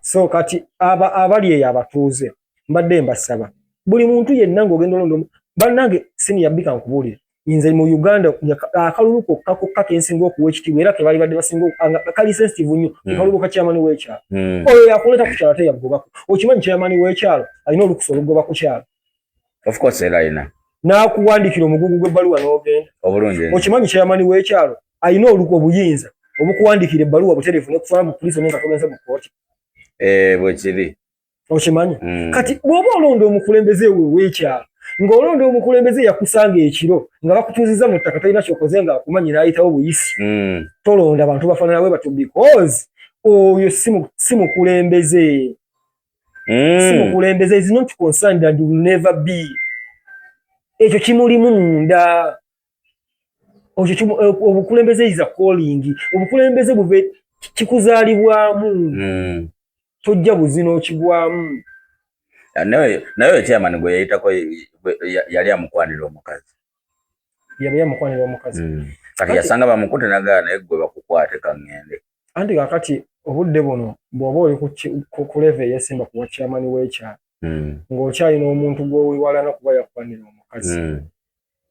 so kati abali eyo abatuuze mbadde mbasaba buli muntu yenna ng'ogenda olonda bannange siniya bika nkubuulire nze mu Uganda akalulu kokka kensinga okuwa ekitiibwa era kebaali badde basinga kali sensitive nnyo akalulu ka chairman w'ekyalo oyo yakuleeta ku kyalo ate yagobako okimanyi chairman w'ekyalo alina olukusa olugoba ku kyalo of course era alina n'akuwandikira omugugu gw'ebbaluwa n'ogenda obulungi okimanyi chairman w'ekyalo alina obuyinza obukuwandikira ebbaluwa butereevu nekutwala mu poliisi nenga togenze mu kooti bwekiri okimanyi kati bw'oba olonda omukulembeze we w'ekyalo ng'olonda omukulembeze yakusanga ekiro nga bakutuuziza mu ttaka talina kyokoze nga akumanyi n'ayitawo buyisi tolonda abantu bafaanana bwe batyo because oyo si mukulembeze is not concerned and will never be ekyo kimulimu munda obukulembeze is a calling obukulembeze buve kikuzaalibwamu tojja buzina okigwamu naye chairman gwe yayitako yali amukwanira omukazi yaba yamukwanira omukazi kati yasanga bamukute nagala naye gwe bakukwate kaŋŋende anti kakati obudde buno bw'oba oli ku level eyesimba ku chairman w'ekyalo ng'okyalina omuntu gw'owalana kuba yakwanira omukazi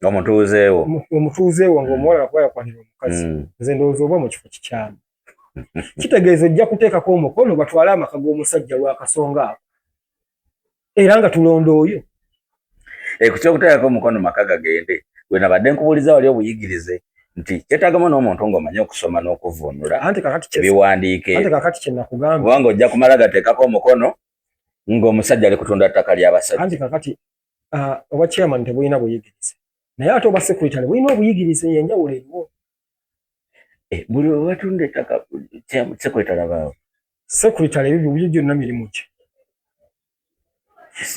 omutuuzeewo ng'omuwala kuba yakwanira omukazi nze ndowooza oba mu kifo kikyamu kitegeeza ojja kuteekako omukono batwale amaka g'omusajja lw'akasonga ako era nga tulonda oyo kuteekako omukono maka gagende gwe nabadde nkubuuliza wali obuyigirize nti kyetaagamu n'omuntu ng'omanyi okusoma n'okuvvuunula ebiwandiike anti kakati kye nakugamba kubanga ojja kumala gateekako omukono ng'omusajja ali kutunda ttaka ly'abasajja anti kakati oba chairman tebulina buyigirize naye ate oba secretary bulina obuyigirize yenjawulo eriwo buli webatunda ettaka secretary abaawo secretary ebyo buli gyonna mirimu ki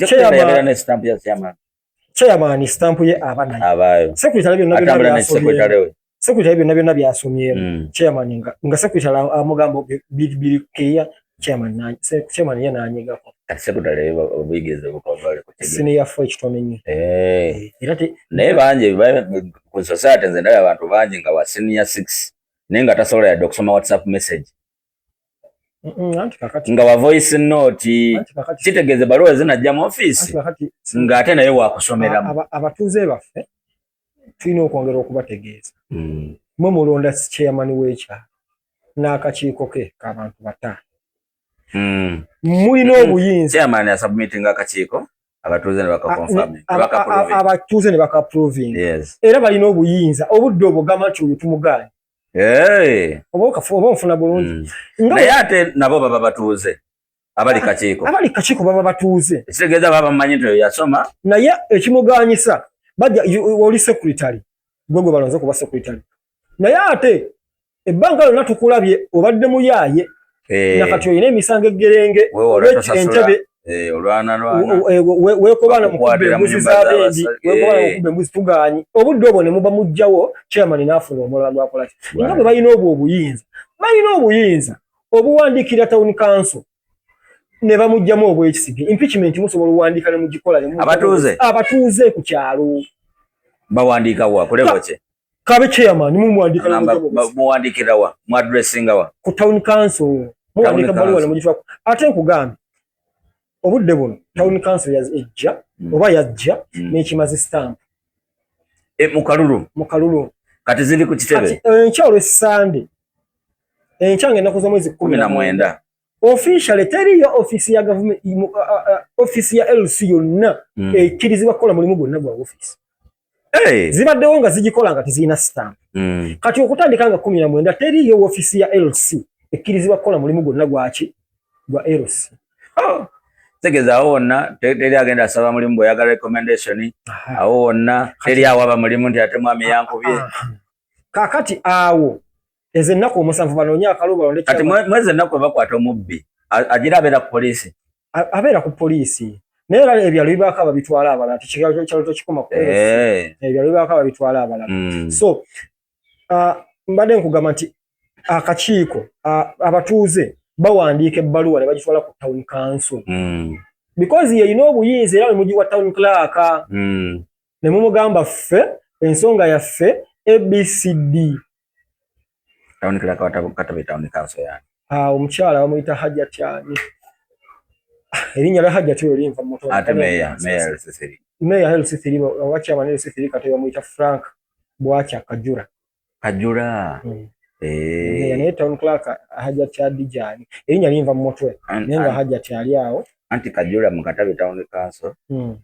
chairman stamp ye abanayo secretary byonna byasomyemu chairman nga secretary amugamba birikeya chairman ye nanyigako siniyaffe ekitone nnyo naye bangi ku society nze ndaba abantu bangi nga wa senior 6 naye nga tasobola yadde okusoma whatsapp message nga wa voice note kitegeeza ebbaluwa zinajja mu ofiisi ng'ate naye wakusomeramu abatuuze baffe tulina okwongera okubategeeza mwe mulonda chairman w'ekyalo n'akakiiko ke k'abantu bataano mulina obuyinza chairman asubmitinga akakiiko abatuuze ne bakaproving era balina obuyinza obudde obwo gamba nti oyo tumugaanye oba onfuna bulungi naye ate nabo baba batuuze abali kakiiko baba batuuze ekitegeeza baba bamanyi nti oyo yasoma naye ekimuganyisa bajja oli secretary gwe balonze kuba secretary naye ate ebbanga lyonna tukulabye obadde muyaaye nakati oyina emisango eggerenge entebe weekobana mukubba embuzi z'abendi weekobana mukubba embuzi tugaanyi obudde obwo ne muba mujjawo chairman n'afuna omulala gwakola ki nga bwe balina obuyinza obuwandiikira town council ne bamugjamu obwekisibi impeachment musobola owandiika ne mugikola abatuuze ku kyalo bawandiika wa kulebo ki kabe chairman muwandiikira wa mu addressinga wa ku town council muwandiika baluwa ne mugitwako ate nkugambe obudde buno town council yajja n'ekimazi stamp mu kalulu kati ziri ku kitebe enkyalo esande enkyanga ennaku z'omwezi 19 officially teriyo office ya government office ya LC yonna ekkirizibwa kukola mulimu gwonna gwa office zibaddewo nga zigikola nga tezirina stamp kati okutandika nga 19 teriyo office ya LC ekkirizibwa kukola mulimu gwonna gwa LC tegeeza awo wonna teri agenda asaba mulimu bw'oyagala recommendation awo wonna teri awaba mulimu nti ate mwami yankubye kakati awo ezo ennaku omusanvu banoonya akalulu balonde kati mwezi ennaku bakwata omubbi agira abeera ku poliisi naye era ebyalo bibaako ababitwala abalala tikyalo tokikoma ku ebyalo bibaako ababitwala abalala so mbadde nkugamba nti akakiiko abatuuze bawandiika ebbaluwa ne bagitwala ku town council because yeyina obuyinza era nemugiwa town clerk ne mumugamba ffe ensonga yaffe ABCD town clerk katabe town council yani omukyala bamuyita Hajjati ani erinnya lya Hajjati oyo linva muto ate meya LC3 wachairman LC3 kati bamuyita Frank Bwacha Kajura naye town clerk Hajjati Adijani erinnya linva mu mutwe naye nga Hajjati ali awo anti Kajura mu Katabi town council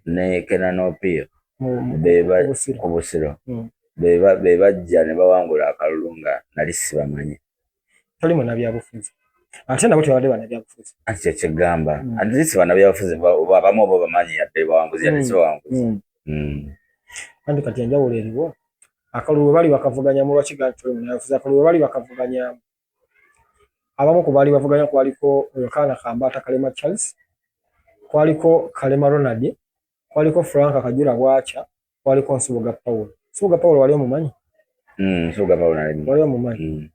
ne Kenanopio beba ku Busiro bebajja ne bawangula akalulu nga nali sibamanyi toli mwana byabufuzi ate nabo tebadde bana byabufuzi anti kyekigamba anti si bana byabufuzi abamu bo bamanyi yadde bawanguzi yadde si bawanguzi anti kati enjawulo eriwo akalulu bali bakavuganya mu lwakiga toli mwana byabufuzi akalulu bali bakavuganya abamu ku bali bavuganya kwaliko Yohana Kambata Kalema Charles kwaliko Kalema Ronald kwaliko Frank Kajura Bwacha kwaliko Nsubuga Paul wali omumanyi Nsubuga Paul wali omumanyi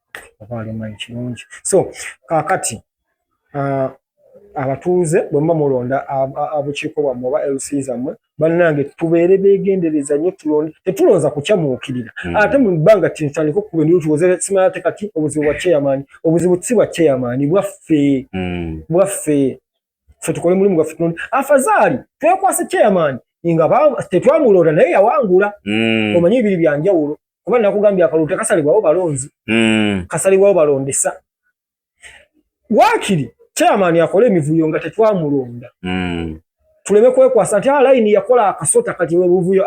wali omumanyi kirungi so kakati abatuuze bwe muba mulonda abukiiko bwammwe oba LC zammwe bannange tubeere beegendereza nnyo tetulonza kukyamuukirira ate mu bbanga tintaleko kuba ndiyo tuwoze simala te kati obuzibu bwa chairman obuzibu si bwa chairman bwaffe ffe tukole mulimu gwaffe tunondi afazaali twekwase chairman nga tetwamulonda naye yawangula omanyi ebiri byanjawulo kuba nakugambye akalulu tekasalibwawo balonzi kasalibwawo balondesa waakiri chairman akole emivuyo nga tetwamulonda tuleme kwekwasa nti line yakola akasota kati webuvuyo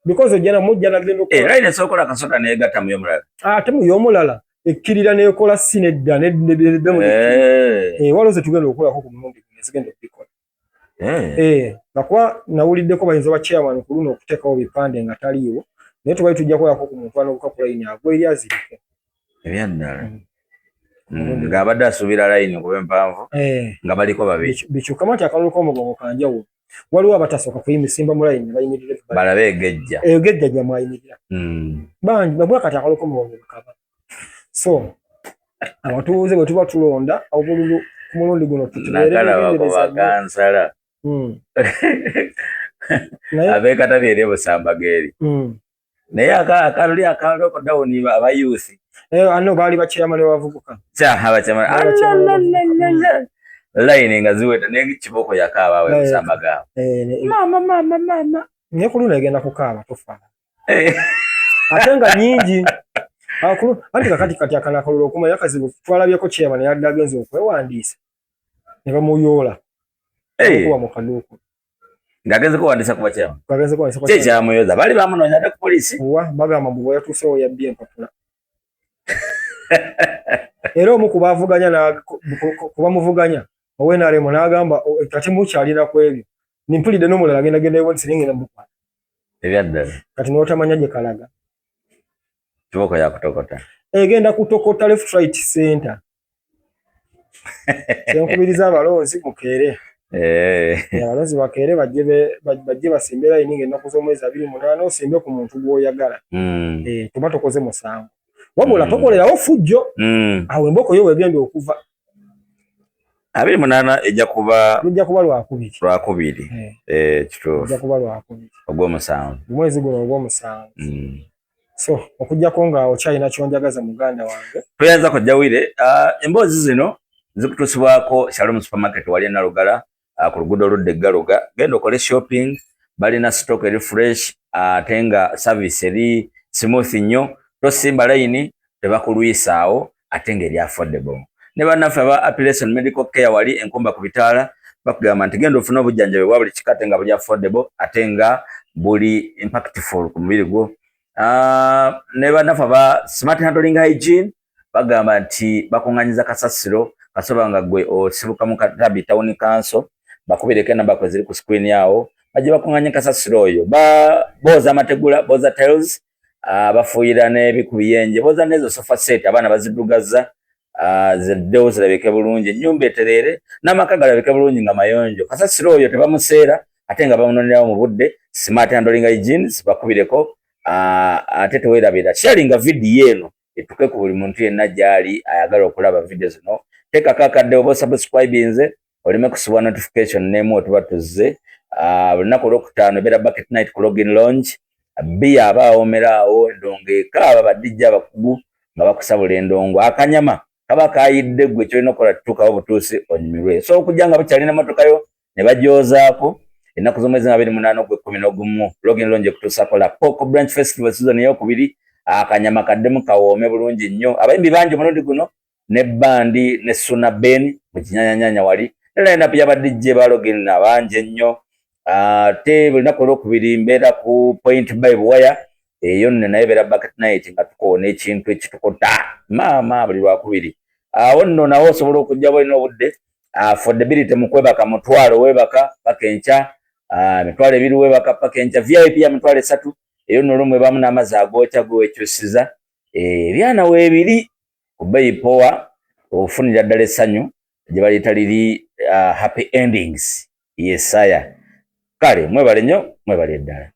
because ojjana mujja nagenda okukola line esokola akasota neegatta mu yomulala ate mu yomulala ekkirira neekola sinedda waloze tugenda okukolako ku mulundi nezigenda okubikola nakuba nawuliddeko bayinza ba chairman ku luno okuteekawo bipande nga taliiwo naye tubali tujja kukolako ku muntu anobukaku line agwe eri azirike ebyaddala ng'abadde asuubira line okuba empanvu nga baliko babiri bikyukamu nti akalulu k'omugongo kanjawulo waliwo abatasooka kuyimisimba mu line bayimirire balabe egejja egejja gyamwayimirira bangi babula kati akalulu k'omugongo bakaba so abatuuze bwe tuba tulonda obululu ku mulundi guno tutubeerebakobaakansala abeekatabi eri busambageeri naye akaluli akaloko dawuni abayuusi ano baali bakyamale bavubuka line nga ziweta nekiboko yakaaba we busamba gaabo mama naye ku luno egenda kukaaba tofaana ate nga nyingi anti kakati akana akalulu okumanya akazibu twalabyeko chairman yadde agenza okwewandiisa ne bamuyoola okuba mu kaduuku ng'agenze kuwandiisa kuba chairman kyekyamuyoza baali bamunoonya dde ku poliisi bagamba mbu bwe yatuusewo yabbye empapula era omu ku baavuganya kubamuvuganya owenaremo n'agamba kati mukyalina ku ebyo nimpulidde n'omulala agenda ebonesi nengenda mukwata ebyaddala kati n'otamanya gye kalaga kiboko yakutokota egenda kutokota left right center kyenkubiriza abalonzi mukeere abalonzi bakeere bajje basimbe layini ng'ennaku z'omwezi 28 osimbe ku muntu gw'oyagala tuba tokoze musango wabula tokolerawo fujjo awo emboko yo wegenda okuva 28 ejja kuba lwakubiri kituufu ogw'omusanvu omwezi guno ogw'omusanvu so okujjako nga okyalina kyonjagaza muganda wange toyanza kojjawire emboozi zino zikutuusibwako Shalom supermarket wali Nalugala ku luguudo oludda eggaluga genda okole shopping balina stock eri fresh ate nga service eri smooth nnyo tosimba layini tebakulwisaawo ate nga eri affordable ne bannaffe aba Appellation Medical Care wali enkumba ku bitaala bakugamba nti genda ofuna obujjanjabi bwa buli kikate nga buli affordable ate nga buli impactful ku mubiri gwo ne bannaffe aba Smart Handling Hygiene bagamba nti bakunganyiza kasasiro kasoba nga gwe osibuka mu Katabi Town Council bakubireko enamba ziri ku screen yawo bajje bakunganya kasasiro oyo boza amategula boza tiles bafuuyira n'ebikubiyenje boza nezo sofa set abaana bazidugaza zeddewo zirabike bulungi ennyumba eterere n'amaka galabike bulungi nga mayonjo kasasiro oyo tebamuseera ate nga bamunonerawo mu budde Smart Handling Hygiene bakubireko ate teweerabira sharinga video eno etuke ku buli muntu yenna gyali ayagala okulaba video zino tekako akadde oba subscribinze oleme kusibwa notification nemu otuba tuzze olunaku olwokutaano ebeera bucket night ku login lounge bbiya aba awomeraawo endongo ekaaba badijja abakugu nga bakusabula endongo akanyama kaba kayidde gwe kyolina okukola tutuukawo butuusi onyumirwe so okujja nga bukyalina motokayo ne bajoozaako ennaku z'omwezi 28 ogw'ekumi login lounge ekutuusaako la Poko Branch Festival season eyokubiri akanyama kaddemu kawoome bulungi nnyo abayimbi bangi mulundi guno ne bandi ne Suna Ben mu kinyanyanyanya wali line up y'abadijje ba login abangi ennyo ate lunaku olwokubiri mbeera ku Point by Buwaya eyo nne naye beera bucket night nga tukoona ekintu ekitukota maama buli lwakubiri awo nno nawo osobola okujja bwolina obudde affordability mu kwebaka mutwalo weebaka paka enkya emitwalo 2 weebaka paka enkya VIP ya mitwalo 3 eyo nno olumwe bamu n'amazzi agookya gwekyusiza ebyana weebiri ku bbeeyi powa ofunira ddala essanyu gye baliyita liri happy endings yesaya kale mwebale nnyo mwebale eddala